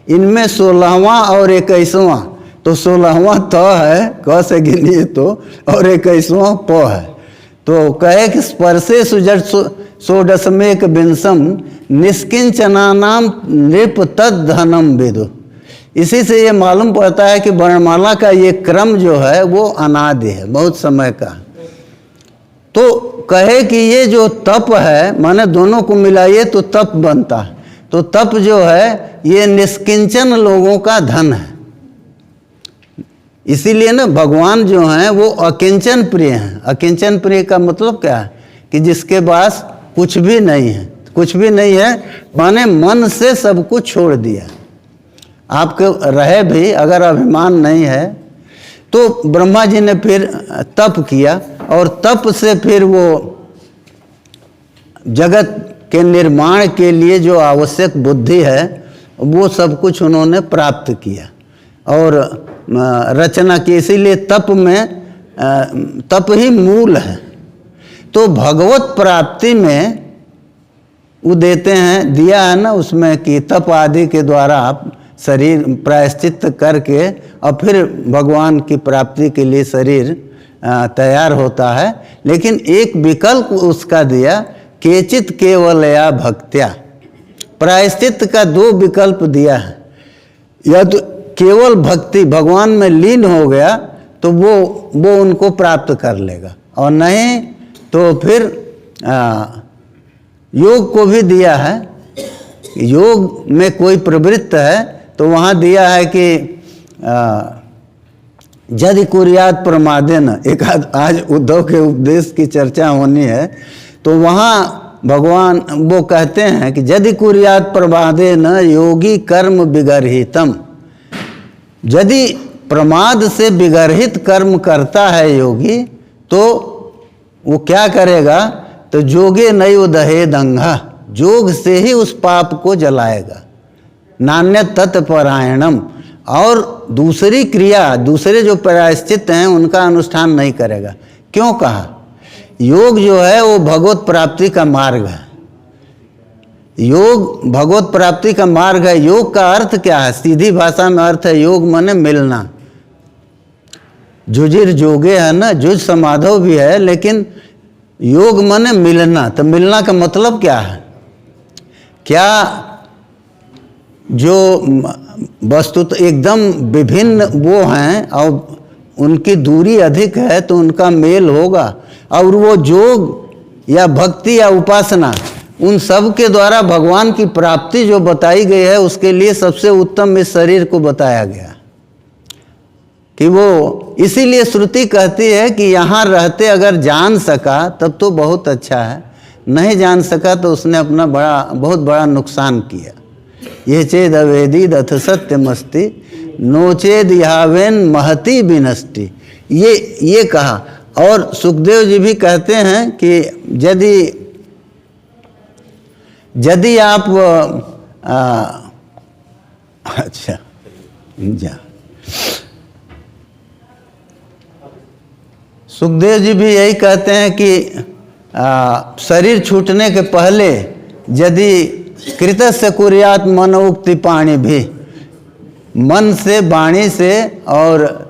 इनमें 16वां और 21वां, तो 16वां त है, क से गिनिए तो, और 21वां प है। तो कहे कि स्पर्शे सुजट षोडशमेक विंशम निष्किंचनानाम नृपतत् धनम विदु। इसी से ये मालूम पड़ता है कि वर्णमाला का ये क्रम जो है वो अनादि है, बहुत समय का। तो कहे कि ये जो तप है, माने दोनों को मिलाइए तो तप बनता है। तो तप जो है ये निष्किंचन लोगों का धन है। इसीलिए ना भगवान जो हैं वो अकिंचन प्रिय हैं। अकिंचन प्रिय का मतलब क्या है कि जिसके पास कुछ भी नहीं है, कुछ भी नहीं है माने मन से सब कुछ छोड़ दिया। आपके रहे भी अगर अभिमान नहीं है, तो ब्रह्मा जी ने फिर तप किया और तप से फिर वो जगत के निर्माण के लिए जो आवश्यक बुद्धि है वो सब कुछ उन्होंने प्राप्त किया और रचना की। इसीलिए तप में तप ही मूल है। तो भगवत प्राप्ति में वो देते हैं, दिया है ना उसमें कि तप आदि के द्वारा आप शरीर प्रायश्चित करके और फिर भगवान की प्राप्ति के लिए शरीर तैयार होता है। लेकिन एक विकल्प उसका दिया, केचित केवलया भक्त्या। प्रायश्चित का 2 विकल्प दिया है, या तो केवल भक्ति भगवान में लीन हो गया तो वो उनको प्राप्त कर लेगा, और नहीं तो फिर योग को भी दिया है। योग में कोई प्रवृत्त है तो वहाँ दिया है कि यदि कुर्यात प्रमादेन, एक आज उद्धव के उपदेश की चर्चा होनी है, तो वहाँ भगवान वो कहते हैं कि यदि कुर्यात प्रमादेन योगी कर्म विगर्हितम। यदि प्रमाद से विगर्हित कर्म करता है योगी तो वो क्या करेगा, तो जोगे नैव दहेद अंगा, जोग से ही उस पाप को जलाएगा। नान्य तत्परायणम, और दूसरी क्रिया, दूसरे जो प्रायश्चित हैं उनका अनुष्ठान नहीं करेगा। क्यों कहा? योग जो है वो भगवत प्राप्ति का मार्ग है। योग भगवत प्राप्ति का मार्ग है। योग का अर्थ क्या है? सीधी भाषा में अर्थ है योग माने मिलना। जुजिर जोगे है ना, जुज समाधव भी है, लेकिन योग माने मिलना। तो मिलना का मतलब क्या है? क्या जो वस्तु तो एकदम विभिन्न वो हैं और उनकी दूरी अधिक है तो उनका मेल होगा, और वो योग या भक्ति या उपासना उन सब के द्वारा भगवान की प्राप्ति जो बताई गई है उसके लिए सबसे उत्तम इस शरीर को बताया गया कि वो, इसीलिए श्रुति कहती है कि यहाँ रहते अगर जान सका तब तो बहुत अच्छा है, नहीं जान सका तो उसने अपना बहुत बड़ा नुकसान किया। ये चेद अवेदीद अथ सत्यमस्ति नोचेद यावेन महती बिनष्टि, ये कहा। और सुखदेव जी भी कहते हैं कि यदि आप अच्छा जा सुखदेव जी भी यही कहते हैं कि शरीर छूटने के पहले यदि कृतस्य कुर्यात मन उक्ति पाणी भी, मन से, वाणी से और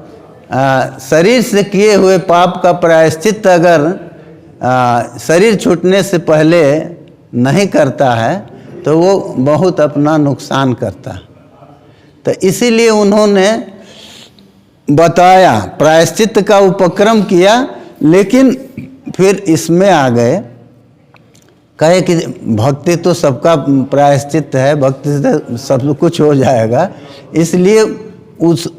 शरीर से किए हुए पाप का प्रायश्चित अगर शरीर छूटने से पहले नहीं करता है तो वो बहुत अपना नुकसान करता है। तो इसीलिए उन्होंने बताया, प्रायश्चित का उपक्रम किया, लेकिन फिर इसमें आ गए, कहे कि भक्ति तो सबका प्रायश्चित है, भक्ति से सब कुछ हो जाएगा, इसलिए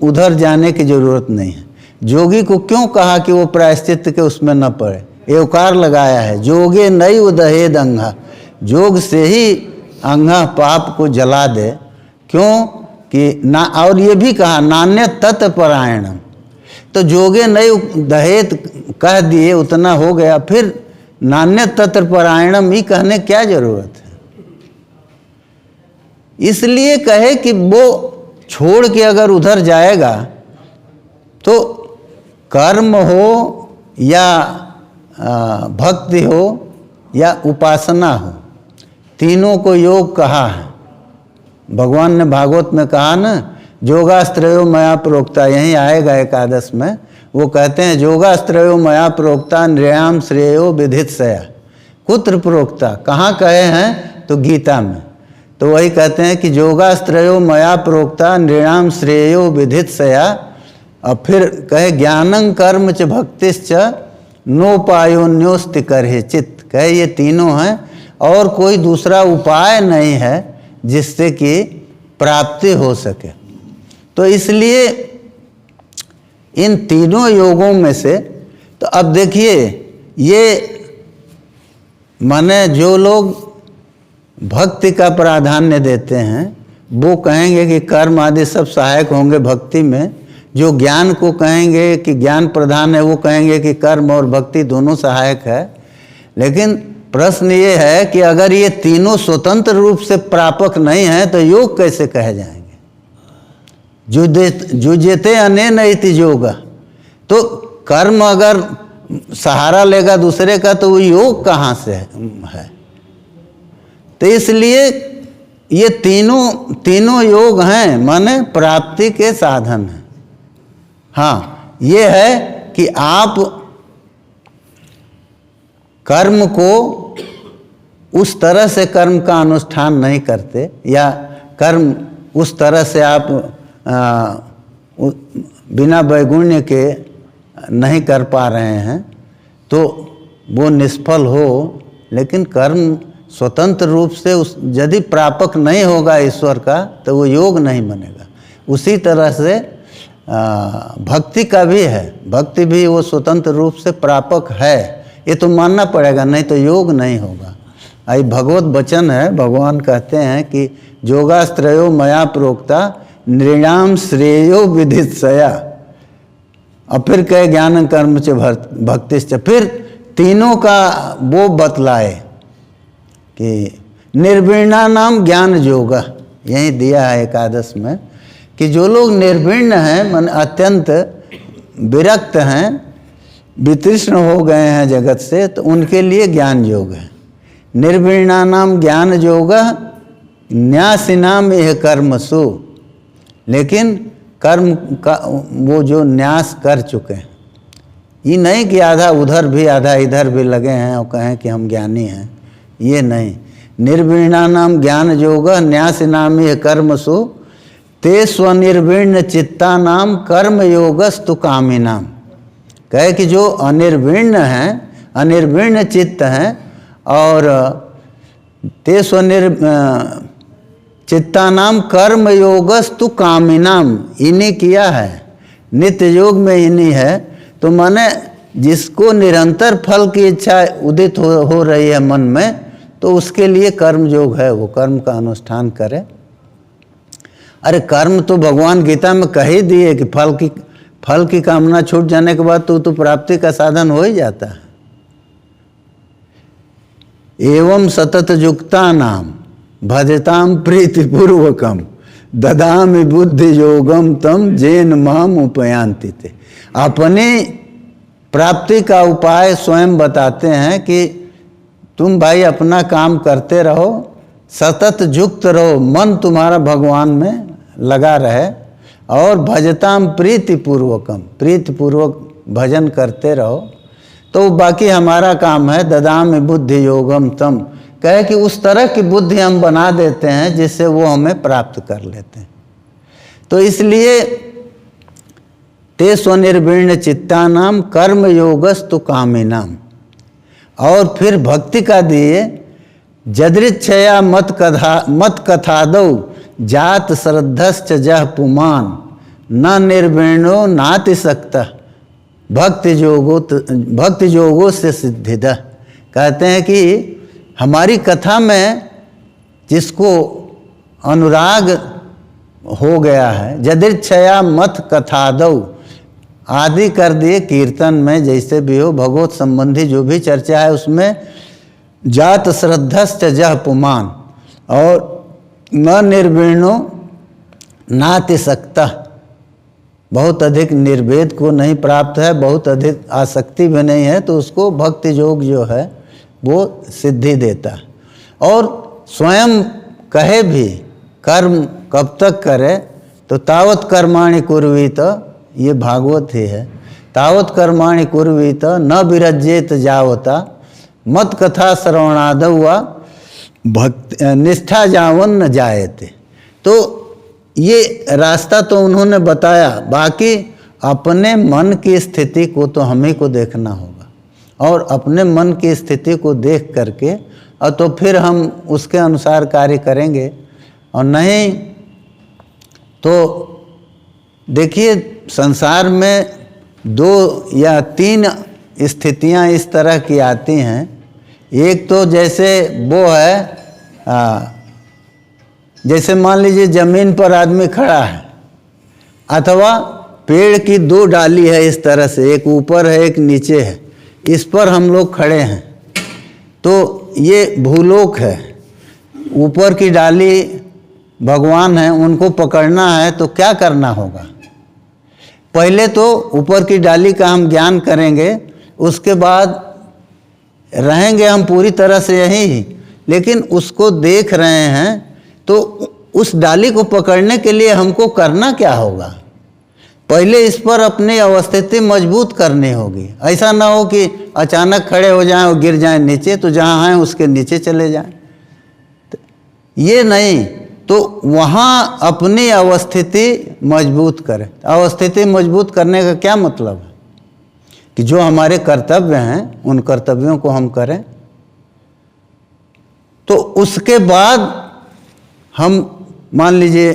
उधर जाने की जरूरत नहीं है। जोगी को क्यों कहा कि वो प्रायश्चित के उसमें न पड़े? एवकार लगाया है, जोगे नई उदहेद अंगा, जोग से ही अंगा पाप को जला दे। क्यों कि ना, और ये भी कहा नान्य तत्परायणम, तो जोगे नई दहेद कह दिए, उतना हो गया, फिर नान्य तत्परायणम ही कहने क्या जरूरत है? इसलिए कहे कि वो छोड़ के अगर उधर जाएगा तो कर्म हो या भक्ति हो या उपासना हो, तीनों को योग कहा है। भगवान ने भागवत में कहा ना, योगास्त्रयो मया प्रोक्ता, यहीं आएगा एकादश में, वो कहते हैं योगास्त्रयो मया प्रोक्ता नृणाम श्रेयो विधित्सया। कुत्र प्रोक्ता, कहाँ कहे हैं? तो गीता में। तो वही कहते हैं कि योगास्त्रयो मया प्रोक्ता नृणाम श्रेयो विधित्सया, और फिर कहे ज्ञानं कर्म च भक्तिश्च नोपायोन्योस्ति करहे चित्त, कहे ये तीनों हैं और कोई दूसरा उपाय नहीं है जिससे कि प्राप्ति हो सके। तो इसलिए इन तीनों योगों में से, तो अब देखिए, ये माने जो लोग भक्ति का प्राधान्य देते हैं वो कहेंगे कि कर्म आदि सब सहायक होंगे भक्ति में, जो ज्ञान को कहेंगे कि ज्ञान प्रधान है वो कहेंगे कि कर्म और भक्ति दोनों सहायक है। लेकिन प्रश्न ये है कि अगर ये तीनों स्वतंत्र रूप से प्रापक नहीं है तो योग कैसे कहे जाएंगे? जुजेते अनेन इति योग, तो कर्म अगर सहारा लेगा दूसरे का तो वो योग कहाँ से है? तो इसलिए ये तीनों योग हैं, माने प्राप्ति के साधन हैं। हाँ, ये है कि आप कर्म को उस तरह से कर्म का अनुष्ठान नहीं करते, या कर्म उस तरह से आप बिना वैगुण्य के नहीं कर पा रहे हैं तो वो निष्फल हो। लेकिन कर्म स्वतंत्र रूप से यदि प्रापक नहीं होगा ईश्वर का तो वो योग नहीं बनेगा। उसी तरह से भक्ति का भी है, भक्ति भी वो स्वतंत्र रूप से प्रापक है, ये तो मानना पड़ेगा, नहीं तो योग नहीं होगा। आई भगवत वचन है, भगवान कहते हैं कि योगास्त्रयो मया प्रोक्ता नृणाम श्रेयो विधित्सया, और फिर कहे ज्ञान कर्म च भक्तिश्च, फिर तीनों का वो बतलाए कि निर्विण्णा नाम ज्ञान योग, यही दिया है एकादश में, कि जो लोग निर्विण्ण हैं, मन अत्यंत विरक्त हैं, वितृष्ण हो गए हैं जगत से, तो उनके लिए ज्ञान योग है। निर्विण्णा नाम ज्ञान योग न्यासिनाम यह कर्मसु, लेकिन कर्म का वो जो न्यास कर चुके हैं, ये नहीं कि आधा उधर भी आधा इधर भी लगे हैं और कहें कि हम ज्ञानी हैं, ये नहीं। निर्विण्णा नाम ज्ञान योग न्यासिनाम यह कर्मसु ते स्वनिर्विण्ण चित्ता नाम कर्म योगस्तु कामी नाम, कहे कि जो अनिर्विण्ण हैं, अनिर्विण्ण चित्त हैं, और ते चित्ता नाम कर्म योगस्तु कामिनाम, इन्हीं किया है, नित्य योग में इन्हीं है। तो माने जिसको निरंतर फल की इच्छा उदित हो रही है मन में, तो उसके लिए कर्म योग है, वो कर्म का अनुष्ठान करे। अरे कर्म तो भगवान गीता में कह ही दिए कि फल की कामना छूट जाने के बाद तो प्राप्ति का साधन हो ही जाता है। एवं सतत युक्ता नाम भजताम प्रीतिपूर्वकम ददामि बुद्धि योगम तम जैन माम उपयांति ते। अपनी प्राप्ति का उपाय स्वयं बताते हैं कि तुम भाई अपना काम करते रहो, सतत युक्त रहो, मन तुम्हारा भगवान में लगा रहे, और भजताम प्रीतिपूर्वकम, प्रीतिपूर्वक भजन करते रहो, तो बाकी हमारा काम है। ददामि बुद्धि योगम तम, कहे कि उस तरह की बुद्धि हम बना देते हैं जिससे वो हमें प्राप्त कर लेते हैं। तो इसलिए ते स्वनिर्वीर्ण चित्तानाम कर्म योगस्तु कामिनाम, और फिर भक्ति का दिए जदृच्छया मत कथादौ जात श्रद्धश्च जह पुमान न निर्वीणो नाति सक्तः भक्ति योगो से सिद्धिदा। कहते हैं कि हमारी कथा में जिसको अनुराग हो गया है, जदृच्छया मत कथादौ आदि कर दिए कीर्तन में, जैसे भी हो भगवत संबंधी जो भी चर्चा है उसमें जात श्रद्धश्च जह पुमान, और न निर्वीणो नाति सक्तः, बहुत अधिक निर्वेद को नहीं प्राप्त है, बहुत अधिक आसक्ति भी नहीं है, तो उसको भक्ति योग जो है वो सिद्धि देता है। और स्वयं कहे भी कर्म कब तक करे, तो तावत कर्माणि कुर्वीत, ये भागवत ही है, तावत कर्माणि कुर्वीत न विरज्येत जावता मत कथा श्रवणादौ वा भक्ति निष्ठा जावन न जायते। तो ये रास्ता तो उन्होंने बताया, बाकी अपने मन की स्थिति को तो हमें को देखना होगा, और अपने मन की स्थिति को देख करके और तो फिर हम उसके अनुसार कार्य करेंगे। और नहीं तो देखिए संसार में 2 या 3 स्थितियां इस तरह की आती हैं। एक तो जैसे वो है जैसे मान लीजिए ज़मीन पर आदमी खड़ा है, अथवा पेड़ की 2 डाली है इस तरह से, एक ऊपर है एक नीचे है, इस पर हम लोग खड़े हैं, तो ये भूलोक है। ऊपर की डाली भगवान है, उनको पकड़ना है तो क्या करना होगा? पहले तो ऊपर की डाली का हम ज्ञान करेंगे, उसके बाद रहेंगे हम पूरी तरह से यहीं, लेकिन उसको देख रहे हैं तो उस डाली को पकड़ने के लिए हमको करना क्या होगा? पहले इस पर अपनी अवस्थिति मजबूत करनी होगी। ऐसा ना हो कि अचानक खड़े हो जाएं और गिर जाएं नीचे, तो जहाँ हैं उसके नीचे चले जाएं, ये नहीं। तो वहाँ अपनी अवस्थिति मजबूत करें। अवस्थिति मजबूत करने का क्या मतलब है? कि जो हमारे कर्तव्य हैं उन कर्तव्यों को हम करें, तो उसके बाद हम मान लीजिए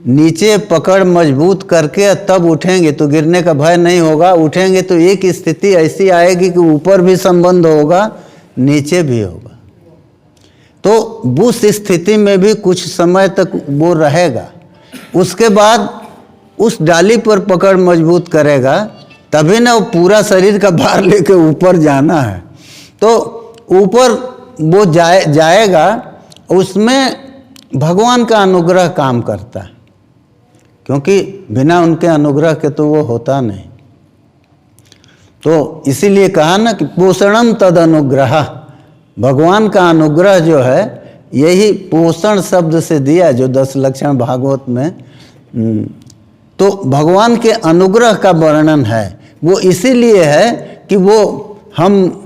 नीचे पकड़ मजबूत करके तब उठेंगे तो गिरने का भय नहीं होगा। उठेंगे तो एक स्थिति ऐसी आएगी कि ऊपर भी संबंध होगा, नीचे भी होगा। तो उस स्थिति में भी कुछ समय तक वो रहेगा, उसके बाद उस डाली पर पकड़ मजबूत करेगा, तभी ना वो पूरा शरीर का भार लेके ऊपर जाना है। तो ऊपर वो जाएगा, उसमें भगवान का अनुग्रह काम करता है, क्योंकि बिना उनके अनुग्रह के तो वो होता नहीं। तो इसीलिए कहा ना कि पोषणम तद अनुग्रह, भगवान का अनुग्रह जो है यही पोषण शब्द से दिया, जो 10 लक्षण भागवत में। तो भगवान के अनुग्रह का वर्णन है, वो इसीलिए है कि वो हम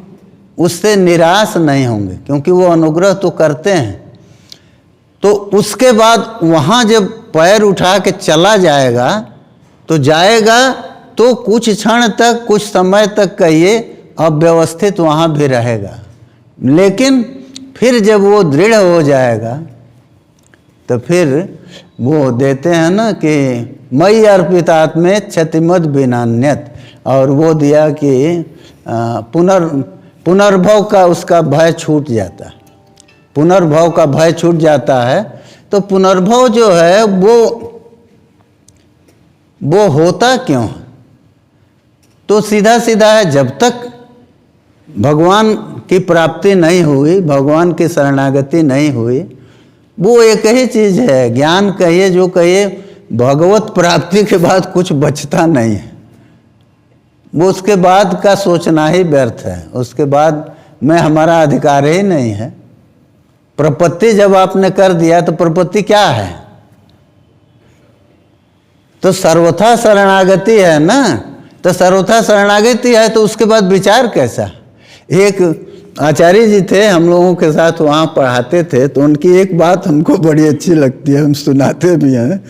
उससे निराश नहीं होंगे, क्योंकि वो अनुग्रह तो करते हैं। तो उसके बाद वहाँ जब पैर उठा के चला जाएगा तो कुछ क्षण तक, कुछ समय तक कहिए अव्यवस्थित वहाँ भी रहेगा, लेकिन फिर जब वो दृढ़ हो जाएगा तो फिर वो देते हैं ना कि मयि अर्पितात्मे क्षतिमद विनान्यत, और वो दिया कि पुनर्भव का उसका भय छूट जाता है। पुनर्भव का भय छूट जाता है। तो पुनर्भव जो है वो होता क्यों है? तो सीधा सीधा है, जब तक भगवान की प्राप्ति नहीं हुई, भगवान की शरणागति नहीं हुई, वो एक ही चीज़ है, ज्ञान कहिए जो कहिए, भगवत प्राप्ति के बाद कुछ बचता नहीं है। वो उसके बाद का सोचना ही व्यर्थ है। उसके बाद में हमारा अधिकार ही नहीं है। प्रपत्ति जब आपने कर दिया तो प्रपत्ति क्या है? तो सर्वथा शरणागति है ना। तो सर्वथा शरणागति है तो उसके बाद विचार कैसा? एक आचार्य जी थे, हम लोगों के साथ वहाँ पढ़ाते थे, तो उनकी एक बात हमको बड़ी अच्छी लगती है, हम सुनाते भी हैं।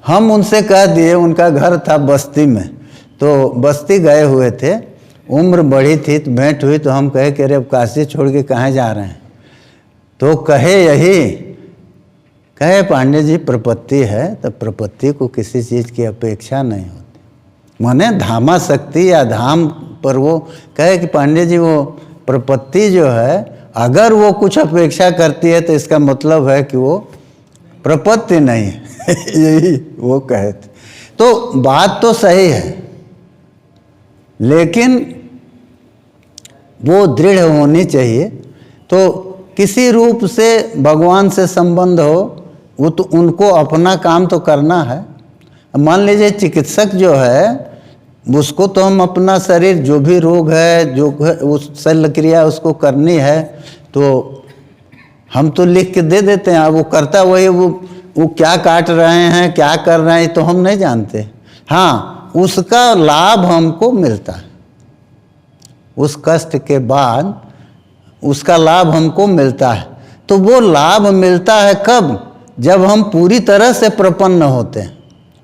हम उनसे कह दिए, उनका घर था बस्ती में, तो बस्ती गए हुए थे, उम्र बढ़ी थी, तो भेंट हुई, तो हम कहे कि अरे अब काशी छोड़ के कहाँ जा रहे हैं? तो कहे पांडे जी प्रपत्ति है, तो प्रपत्ति को किसी चीज़ की अपेक्षा नहीं होती। माने धामा शक्ति या धाम पर वो कहे कि पांडे जी वो प्रपत्ति जो है, अगर वो कुछ अपेक्षा करती है तो इसका मतलब है कि वो प्रपत्ति नहीं है। यही वो कहे थे। तो बात तो सही है, लेकिन वो दृढ़ होनी चाहिए। तो किसी रूप से भगवान से संबंध हो, वो तो उनको अपना काम तो करना है। मान लीजिए चिकित्सक जो है, उसको तो हम अपना शरीर जो भी रोग है, जो उस शल्य क्रिया उसको करनी है, तो हम तो लिख के दे देते हैं, वो करता वही। वो क्या काट रहे हैं, क्या कर रहे हैं, तो हम नहीं जानते। हाँ, उसका लाभ हमको मिलता है। उस कष्ट के बाद उसका लाभ हमको मिलता है। तो वो लाभ मिलता है कब? जब हम पूरी तरह से प्रपन्न होते हैं।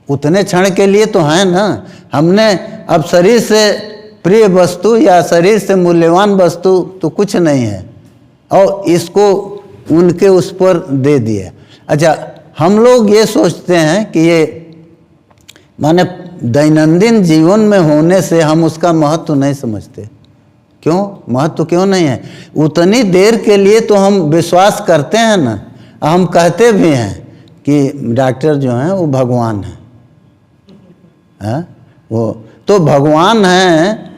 उतने क्षण के लिए तो है ना। हमने अब शरीर से प्रिय वस्तु या शरीर से मूल्यवान वस्तु तो कुछ नहीं है, और इसको उनके उस पर दे दिए। अच्छा, हम लोग ये सोचते हैं कि ये माने दैनंदिन जीवन में होने से हम उसका महत्व नहीं समझते। क्यों महत्व क्यों नहीं है? उतनी देर के लिए तो हम विश्वास करते हैं ना, हम कहते भी हैं कि डॉक्टर जो हैं वो भगवान हैं। वो तो भगवान है।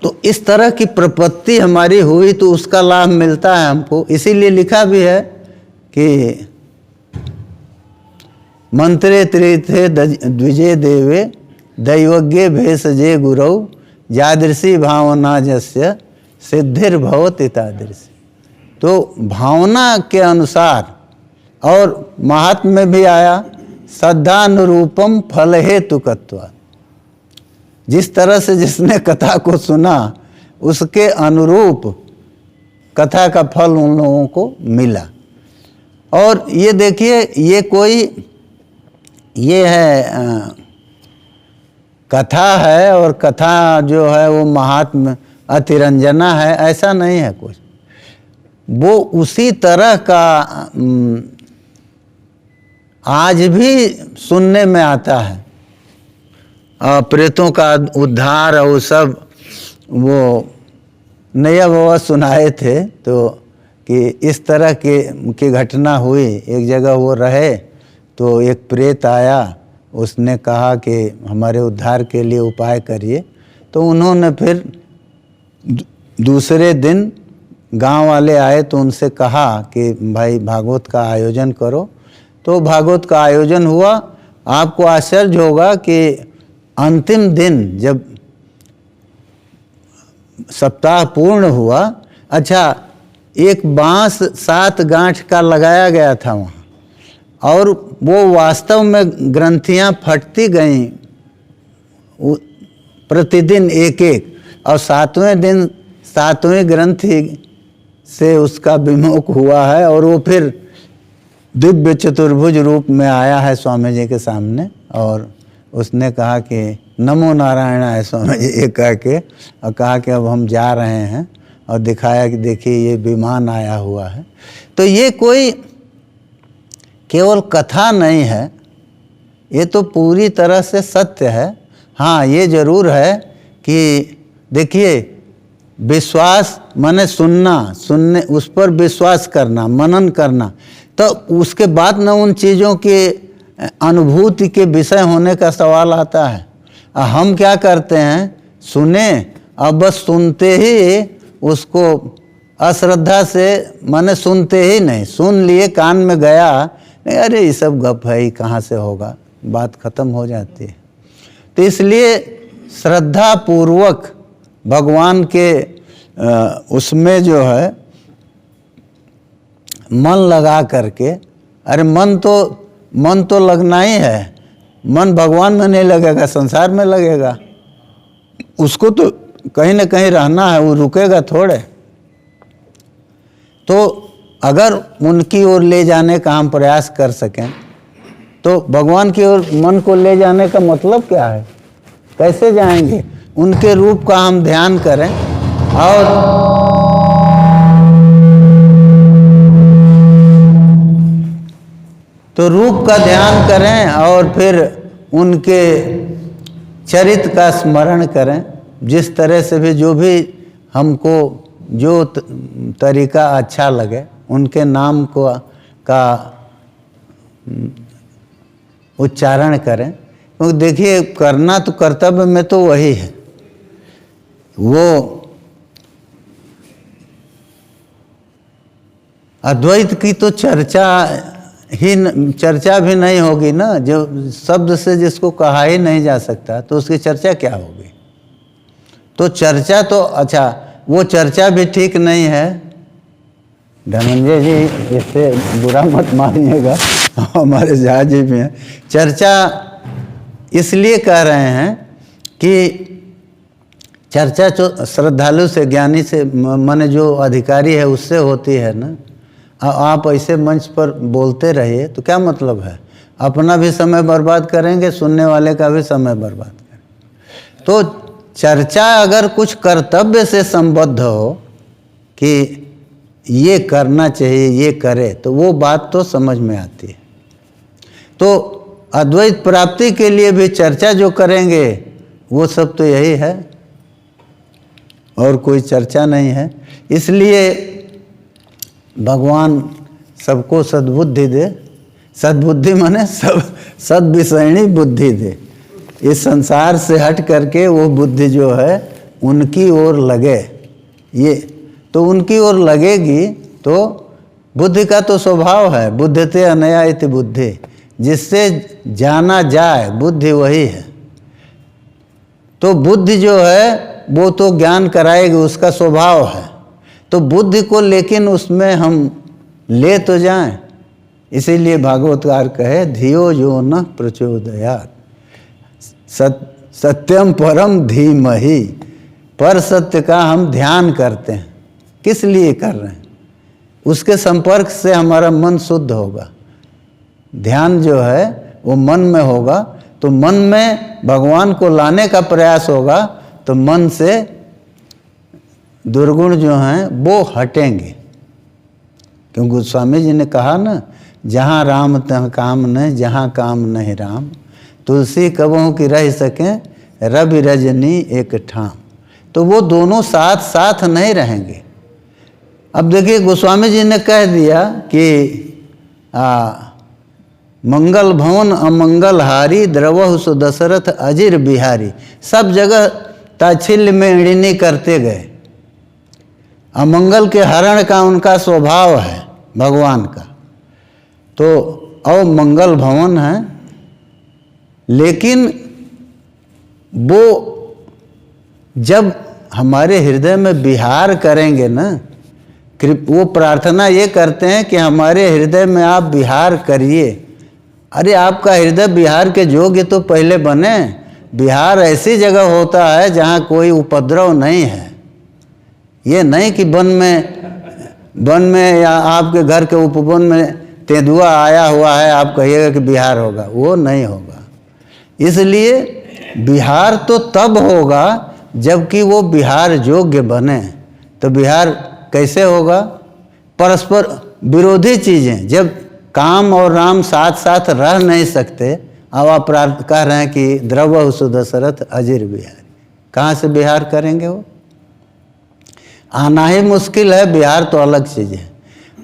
तो इस तरह की प्रपत्ति हमारी हुई तो उसका लाभ मिलता है हमको। इसीलिए लिखा भी है कि मंत्रे त्रिथे द्विजे देवे दैवज्ञे भेषजे गुरौ यादृशी भावना जस्य सिद्धिर्भवति तादृशी। तो भावना के अनुसार, और महात्म्य में भी आया श्रद्धानुरूपम फल हेतुकत्वात्। जिस तरह से जिसने कथा को सुना उसके अनुरूप कथा का फल उन लोगों को मिला। और ये देखिए, ये है कथा है, और कथा जो है वो महात्म्य अतिरंजना है, ऐसा नहीं है कुछ। वो उसी तरह का आज भी सुनने में आता है। प्रेतों का उद्धार और सब वो नया बाबा सुनाए थे, तो कि इस तरह की घटना हुई। एक जगह वो रहे तो एक प्रेत आया, उसने कहा कि हमारे उद्धार के लिए उपाय करिए। तो उन्होंने फिर दूसरे दिन गांव वाले आए तो उनसे कहा कि भाई भागवत का आयोजन करो। तो भागवत का आयोजन हुआ। आपको आश्चर्य होगा कि अंतिम दिन जब सप्ताह पूर्ण हुआ, अच्छा, एक बांस 7 गांठ का लगाया गया था वहाँ, और वो वास्तव में ग्रंथियाँ फटती गईं प्रतिदिन एक एक, और 7वें दिन 7वीं ग्रंथि से उसका विमोक हुआ है, और वो फिर दिव्य चतुर्भुज रूप में आया है स्वामी जी के सामने। और उसने कहा कि नमो नारायण है स्वामी जी, ये कह के, और कहा कि अब हम जा रहे हैं, और दिखाया कि देखिए ये विमान आया हुआ है। तो ये कोई केवल कथा नहीं है, ये तो पूरी तरह से सत्य है। हाँ, ये जरूर है कि देखिए विश्वास माने सुनने उस पर विश्वास करना, मनन करना, तो उसके बाद न उन चीज़ों के अनुभूति के विषय होने का सवाल आता है। हम क्या करते हैं, सुने अब बस सुनते ही उसको अश्रद्धा से, माने सुनते ही नहीं, सुन लिए कान में गया नहीं, अरे ये सब गप है, ही कहाँ से होगा, बात खत्म हो जाती है। तो इसलिए श्रद्धा पूर्वक भगवान के उसमें जो है मन लगा करके, अरे मन तो लगना ही है, मन भगवान में नहीं लगेगा, संसार में लगेगा, उसको तो कहीं ना कहीं रहना है, वो रुकेगा थोड़े। तो अगर उनकी ओर ले जाने का हम प्रयास कर सकें तो भगवान की ओर मन को ले जाने का मतलब क्या है, कैसे जाएंगे, उनके रूप का हम ध्यान करें और तो रूप का ध्यान करें और फिर उनके चरित्र का स्मरण करें। जिस तरह से भी जो भी हमको जो तरीका अच्छा लगे उनके नाम का उच्चारण करें। क्योंकि देखिए करना तो कर्तव्य में तो वही है, वो अद्वैत की तो चर्चा भी नहीं होगी ना, जो शब्द से जिसको कहा ही नहीं जा सकता तो उसकी चर्चा क्या होगी। तो चर्चा तो अच्छा, वो चर्चा भी ठीक नहीं है। धनंजय जी इससे बुरा मत मानिएगा, हमारे जहाँ जी भी हैं। चर्चा इसलिए कह रहे हैं कि चर्चा जो श्रद्धालु से, ज्ञानी से, माने जो अधिकारी है उससे होती है ना। आप ऐसे मंच पर बोलते रहिए तो क्या मतलब है, अपना भी समय बर्बाद करेंगे, सुनने वाले का भी समय बर्बाद करेंगे। तो चर्चा अगर कुछ कर्तव्य से संबद्ध हो कि ये करना चाहिए, ये करे, तो वो बात तो समझ में आती है। तो अद्वैत प्राप्ति के लिए भी चर्चा जो करेंगे वो सब तो यही है, और कोई चर्चा नहीं है। इसलिए भगवान सबको सद्बुद्धि दे, सद्बुद्धि माने सब सद्विषयणी बुद्धि दे। इस संसार से हट करके वो बुद्धि जो है उनकी ओर लगे, ये तो उनकी ओर लगेगी तो बुद्धि का तो स्वभाव है, बुद्धते अनया इति बुद्धि, जिससे जाना जाए बुद्धि वही है। तो बुद्धि जो है वो तो ज्ञान कराएगी, उसका स्वभाव है। तो बुद्धि को लेकिन उसमें हम ले तो जाएं, इसीलिए भागवतकार कहे धियो जो न प्रचोदयात् सत्यम परम धीमहि। पर सत्य का हम ध्यान करते हैं, किस लिए कर रहे हैं, उसके संपर्क से हमारा मन शुद्ध होगा। ध्यान जो है वो मन में होगा, तो मन में भगवान को लाने का प्रयास होगा, तो मन से दुर्गुण जो हैं वो हटेंगे। क्योंकि गोस्वामी जी ने कहा ना, जहाँ राम तहाँ काम नहीं, जहाँ काम नहीं राम, तुलसी कबहू की रह सकें रवि रजनी एक ठाम। तो वो दोनों साथ साथ नहीं रहेंगे। अब देखिए गोस्वामी जी ने कह दिया कि मंगल भवन अमंगल हारी, द्रवहु सु दशरथ अजिर बिहारी। सब जगह ताच्छिल्य में ऋणी करते गए। अमंगल के हरण का उनका स्वभाव है भगवान का, तो और मंगल भवन है, लेकिन वो जब हमारे हृदय में विहार करेंगे ना, वो प्रार्थना ये करते हैं कि हमारे हृदय में आप विहार करिए। अरे आपका हृदय विहार के योग्य तो पहले बने। विहार ऐसी जगह होता है जहाँ कोई उपद्रव नहीं है। ये नहीं कि वन में या आपके घर के उपवन में तेंदुआ आया हुआ है, आप कहिएगा कि विहार होगा, वो नहीं होगा। इसलिए विहार तो तब होगा जबकि वो विहार योग्य बने। तो विहार कैसे होगा, परस्पर विरोधी चीज़ें, जब काम और राम साथ साथ रह नहीं सकते। अब आप कह रहे हैं कि द्रवहु सु दशरथ अजिर बिहारी, कहाँ से विहार करेंगे वो? आना ही मुश्किल है, विहार तो अलग चीज़ है,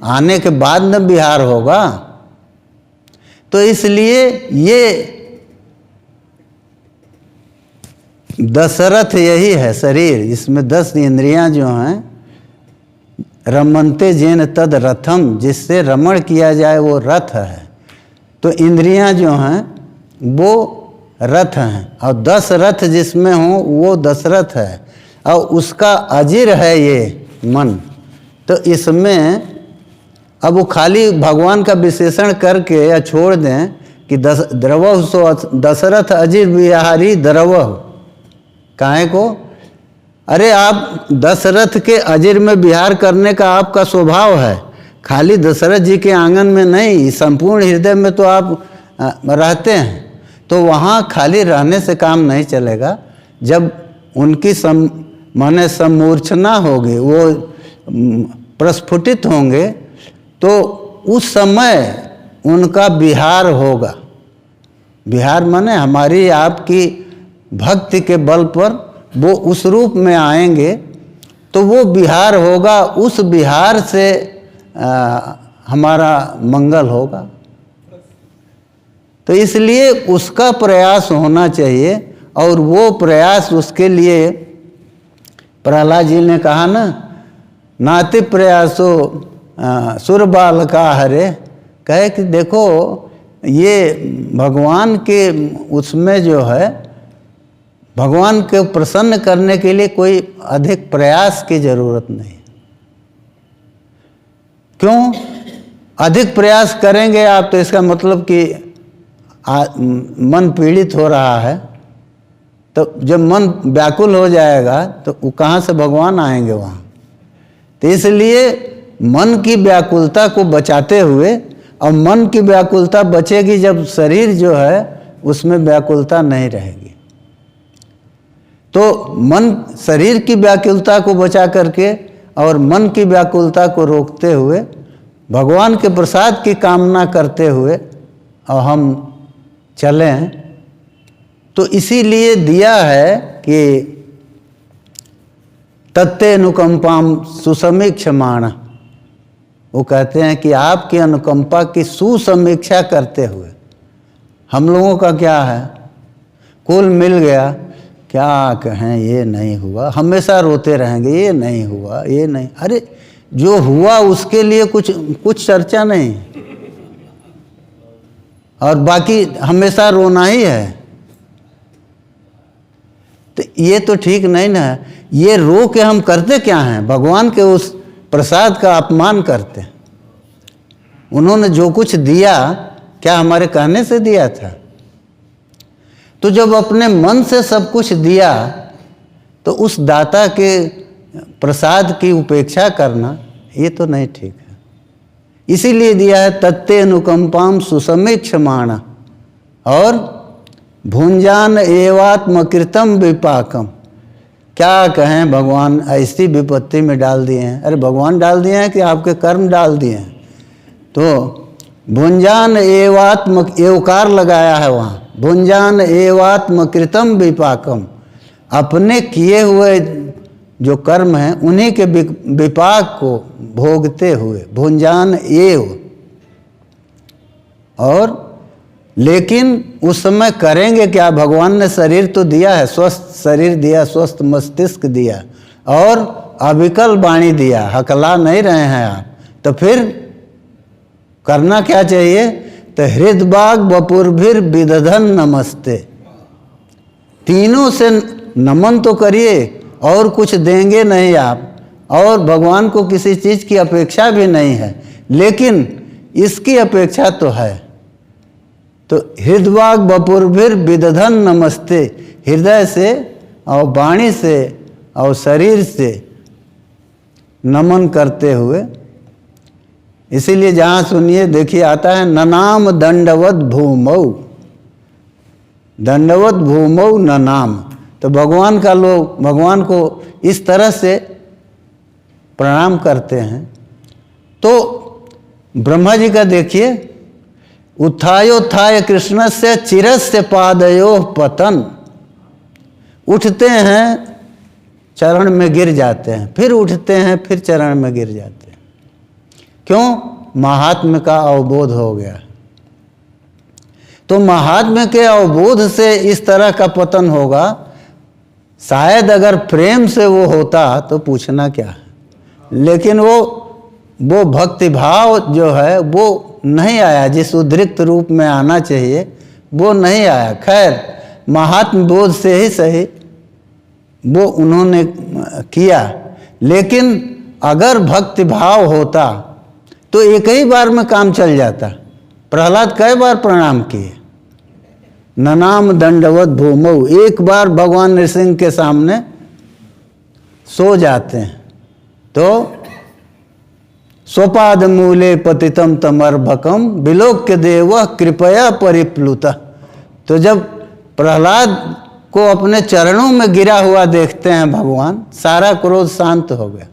आने के बाद न विहार होगा। तो इसलिए ये दशरथ यही है शरीर, इसमें 10 इंद्रियां जो हैं, रमनते जेन तद रथम, जिससे रमण किया जाए वो रथ है। तो इंद्रियां जो हैं वो रथ हैं, और 10 रथ जिसमें हों वो दशरथ है, और उसका अजिर है ये मन। तो इसमें अब वो खाली भगवान का विशेषण करके या छोड़ दें कि द्रवः सो दशरथ अजिर विहारी द्रवः, काहे को? अरे आप दशरथ के अजिर में विहार करने का आपका स्वभाव है, खाली दशरथ जी के आंगन में नहीं, संपूर्ण हृदय में तो आप रहते हैं। तो वहाँ खाली रहने से काम नहीं चलेगा। जब उनकी माने सम्मूर्छना होगी, वो प्रस्फुटित होंगे, तो उस समय उनका विहार होगा। विहार माने हमारी आपकी भक्ति के बल पर वो उस रूप में आएंगे, तो वो विहार होगा, उस विहार से हमारा मंगल होगा। तो इसलिए उसका प्रयास होना चाहिए, और वो प्रयास उसके लिए प्रहलाद जी ने कहा ना, नाति प्रयासो सुर बालका हरे, कहे कि देखो ये भगवान के उसमें जो है, भगवान को प्रसन्न करने के लिए कोई अधिक प्रयास की जरूरत नहीं। क्यों? अधिक प्रयास करेंगे आप तो इसका मतलब कि मन पीड़ित हो रहा है, तो जब मन व्याकुल हो जाएगा तो वो कहाँ से भगवान आएंगे वहाँ? तो इसलिए मन की व्याकुलता को बचाते हुए, और मन की व्याकुलता बचेगी जब शरीर जो है उसमें व्याकुलता नहीं रहेगी। तो मन शरीर की व्याकुलता को बचा करके और मन की व्याकुलता को रोकते हुए, भगवान के प्रसाद की कामना करते हुए और हम चलें। तो इसीलिए दिया है कि तत्ते अनुकंपाम सुसमीक्षमाण, वो कहते हैं कि आपकी अनुकंपा की सुसमीक्षा करते हुए। हम लोगों का क्या है, कुल मिल गया, क्या कहें, ये नहीं हुआ, हमेशा रोते रहेंगे, ये नहीं हुआ, ये नहीं। अरे जो हुआ उसके लिए कुछ चर्चा नहीं, और बाकी हमेशा रोना ही है। तो ये तो ठीक नहीं ना। ये रो के हम करते क्या हैं? भगवान के उस प्रसाद का अपमान करते हैं। उन्होंने जो कुछ दिया, क्या हमारे कहने से दिया था? तो जब अपने मन से सब कुछ दिया, तो उस दाता के प्रसाद की उपेक्षा करना ये तो नहीं ठीक है। इसीलिए दिया है तत्ते अनुकंपाम सुसमीक्षमाण, और भुंजान एवात्मकृतम विपाकम। क्या कहें, भगवान ऐसी विपत्ति में डाल दिए हैं। अरे भगवान डाल दिए हैं कि आपके कर्म डाल दिए हैं? तो भुंजान एवात्म, एवकार लगाया है वहाँ, भुंजान एवात्मकृतम विपाकम, अपने किए हुए जो कर्म हैं उन्हीं के विपाक को भोगते हुए, भुंजान एव। और लेकिन उस समय करेंगे क्या? भगवान ने शरीर तो दिया है, स्वस्थ शरीर दिया, स्वस्थ मस्तिष्क दिया, और अविकल वाणी दिया, हकला नहीं रहे हैं आप। तो फिर करना क्या चाहिए? तो हृदबाग बपुरभिर विदधन नमस्ते, तीनों से नमन तो करिए, और कुछ देंगे नहीं आप, और भगवान को किसी चीज़ की अपेक्षा भी नहीं है, लेकिन इसकी अपेक्षा तो है। तो हृदबाग बपुरभिर विदधन नमस्ते, हृदय से और वाणी से और शरीर से नमन करते हुए। इसीलिए जहाँ सुनिए देखिए आता है ननाम दंडवत भूमौ, दंडवत भूमौ ननाम। तो भगवान का लोग भगवान को इस तरह से प्रणाम करते हैं। तो ब्रह्मा जी का देखिए, उत्थायोत्थाय कृष्ण से चिरस्य पादयो पतन, उठते हैं चरण में गिर जाते हैं, फिर उठते हैं फिर चरण में गिर जाते हैं। क्यों? महात्म्य का अवबोध हो गया। तो महात्म्य के अवबोध से इस तरह का पतन होगा। शायद अगर प्रेम से वो होता तो पूछना क्या है, लेकिन वो भक्ति भाव जो है वो नहीं आया, जिस उद्रिक्त रूप में आना चाहिए वो नहीं आया। खैर महात्म बोध से ही सही वो उन्होंने किया, लेकिन अगर भक्ति भाव होता तो एक ही बार में काम चल जाता। प्रहलाद कई बार प्रणाम किए, ननाम दंडवत भूमौ, एक बार भगवान नृसिंह के सामने सो जाते हैं तो स्वपाद मूले पतितम तमर्भकम विलोक्य देव कृपया परिप्लुत। तो जब प्रहलाद को अपने चरणों में गिरा हुआ देखते हैं भगवान, सारा क्रोध शांत हो गया।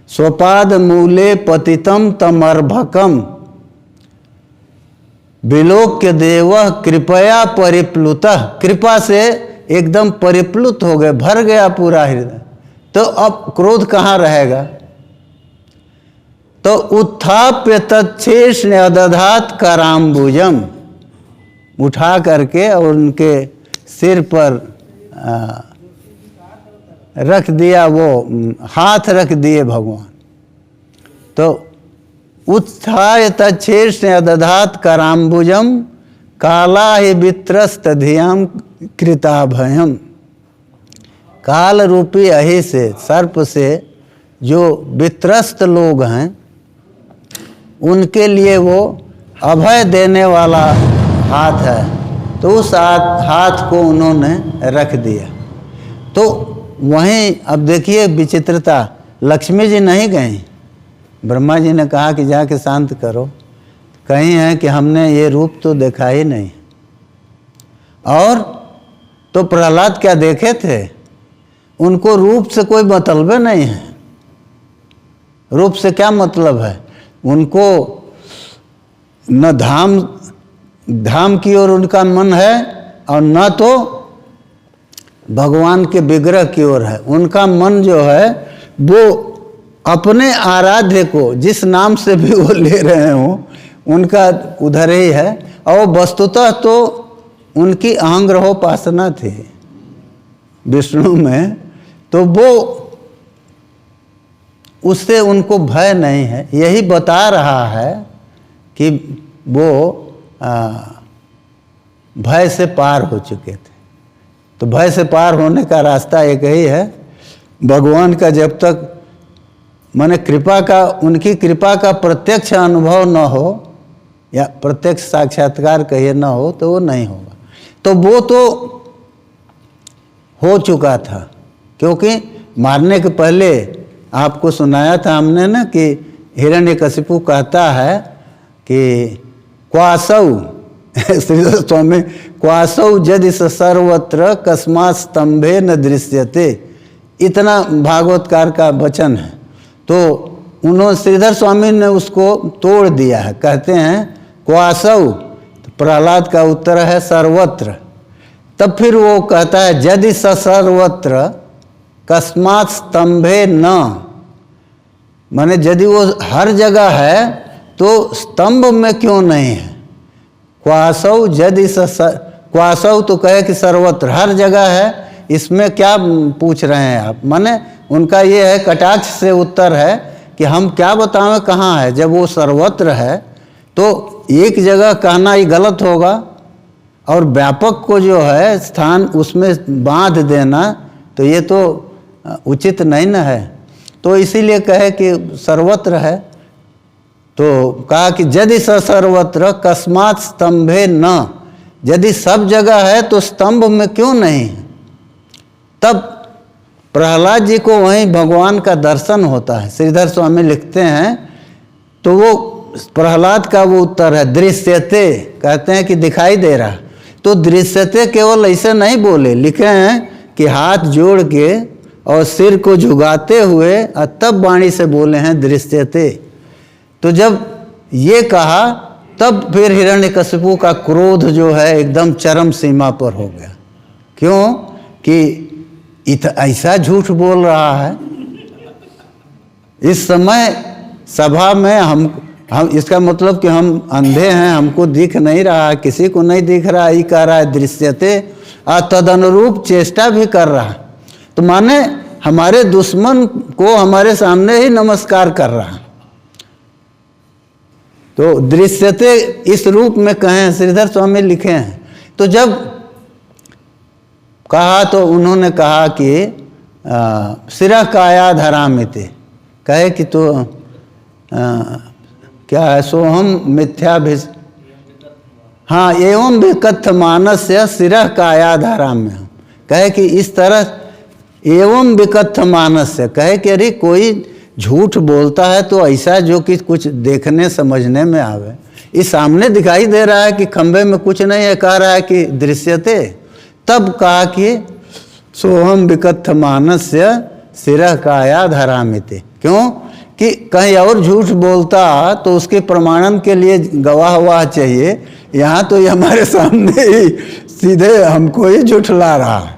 स्वपाद मूले पतितम तमर्भकम विलोक्य देव कृपया परिप्लुत, कृपा से एकदम परिप्लुत हो गए, भर गया पूरा हृदय। तो अब क्रोध कहाँ रहेगा? तो उत्थाप्य तच्छेष अदधात कराम्बुजम, उठा करके और उनके सिर पर रख दिया, वो हाथ रख दिए भगवान। तो उत्थाय तच्छेष अदधात कराम्बुजम काला ही वित्रस्त धियाम कृताभयम। काल रूपी अहि से, सर्प से जो वित्रस्त लोग हैं उनके लिए वो अभय देने वाला हाथ है। तो उस हाथ को उन्होंने रख दिया। तो वहीं अब देखिए विचित्रता, लक्ष्मी जी नहीं गई, ब्रह्मा जी ने कहा कि जाके शांत करो, कहीं है कि हमने ये रूप तो देखा ही नहीं। और तो प्रहलाद क्या देखे थे? उनको रूप से कोई मतलब नहीं है। रूप से क्या मतलब है? उनको न धाम की ओर उनका मन है और न तो भगवान के विग्रह की ओर है। उनका मन जो है वो अपने आराध्य को जिस नाम से भी वो ले रहे हो उनका उधर ही है। और वस्तुतः तो उनकी अहंग्रहोपासना थी विष्णु में, तो वो उससे उनको भय नहीं है। यही बता रहा है कि वो भय से पार हो चुके थे। तो भय से पार होने का रास्ता एक ही है, भगवान का जब तक माने कृपा का, उनकी कृपा का प्रत्यक्ष अनुभव न हो या प्रत्यक्ष साक्षात्कार कहिए न हो तो वो नहीं होगा। तो वो तो हो चुका था, क्योंकि मारने के पहले आपको सुनाया था हमने ना कि हिरण्यकशिपु कहता है कि क्वासौ श्रीधर स्वामी क्वासौ यदि सर्वत्र कस्मात् स्तंभे न दृश्यते, इतना भागवतकार का वचन है। तो उन्होंने श्रीधर स्वामी ने उसको तोड़ दिया है, कहते हैं क्वासौ, तो प्रहलाद का उत्तर है सर्वत्र। तब फिर वो कहता है यदि सर्वत्र कस्मात् स्तंभे न, माने यदि वो हर जगह है तो स्तंभ में क्यों नहीं है? क्वासौ यदि क्वासौ तो कहे कि सर्वत्र, हर जगह है, इसमें क्या पूछ रहे हैं आप? माने उनका ये है, कटाक्ष से उत्तर है कि हम क्या बताएं कहाँ है। जब वो सर्वत्र है तो एक जगह कहना ही गलत होगा, और व्यापक को जो है स्थान उसमें बांध देना तो ये तो उचित नहीं न है। तो इसीलिए कहे कि सर्वत्र है। तो कहा कि यदि सर्वत्र कस्मात् स्तंभे न, यदि सब जगह है तो स्तंभ में क्यों नहीं है? तब प्रहलाद जी को वहीं भगवान का दर्शन होता है। श्रीधर स्वामी लिखते हैं तो वो प्रहलाद का वो उत्तर है दृश्यते, कहते हैं कि दिखाई दे रहा। तो दृश्यते केवल ऐसे नहीं बोले, लिखे हैं कि हाथ जोड़ के और सिर को झुकाते हुए तब वाणी से बोले हैं दृश्यते। तो जब ये कहा तब फिर हिरण्यकशिपु का क्रोध जो है एकदम चरम सीमा पर हो गया। क्यों कि ऐसा झूठ बोल रहा है। इस समय सभा में हम इसका मतलब कि हम अंधे हैं, हमको दिख नहीं रहा, किसी को नहीं दिख रहा, ये कह रहा है दृश्यते तदनुरूप चेष्टा भी कर रहा। तो माने हमारे दुश्मन को हमारे सामने ही नमस्कार कर रहा। तो दृश्यते इस रूप में कहें, श्रीधर स्वामी लिखे हैं। तो जब कहा तो उन्होंने कहा कि सिरह काया धरामिति, कहे कि तो क्या है, सोहम मिथ्या भी, हाँ, एवं विकथ मानस्य सिरह काया धराम्य, कहे कि इस तरह एवं विकथ मानस्य, कहे कि अरे कोई झूठ बोलता है तो ऐसा जो कि कुछ देखने समझने में आवे। इस सामने दिखाई दे रहा है कि खंबे में कुछ नहीं है, कह रहा है कि दृश्यते। तब कहा कि सोहम विकथ मानस्य सिरह काया धरामिति। क्यों कि कहीं और झूठ बोलता तो उसके प्रमाणन के लिए गवाह हुआ चाहिए। यहाँ तो ये हमारे सामने ही सीधे हमको ही झूठला रहा है।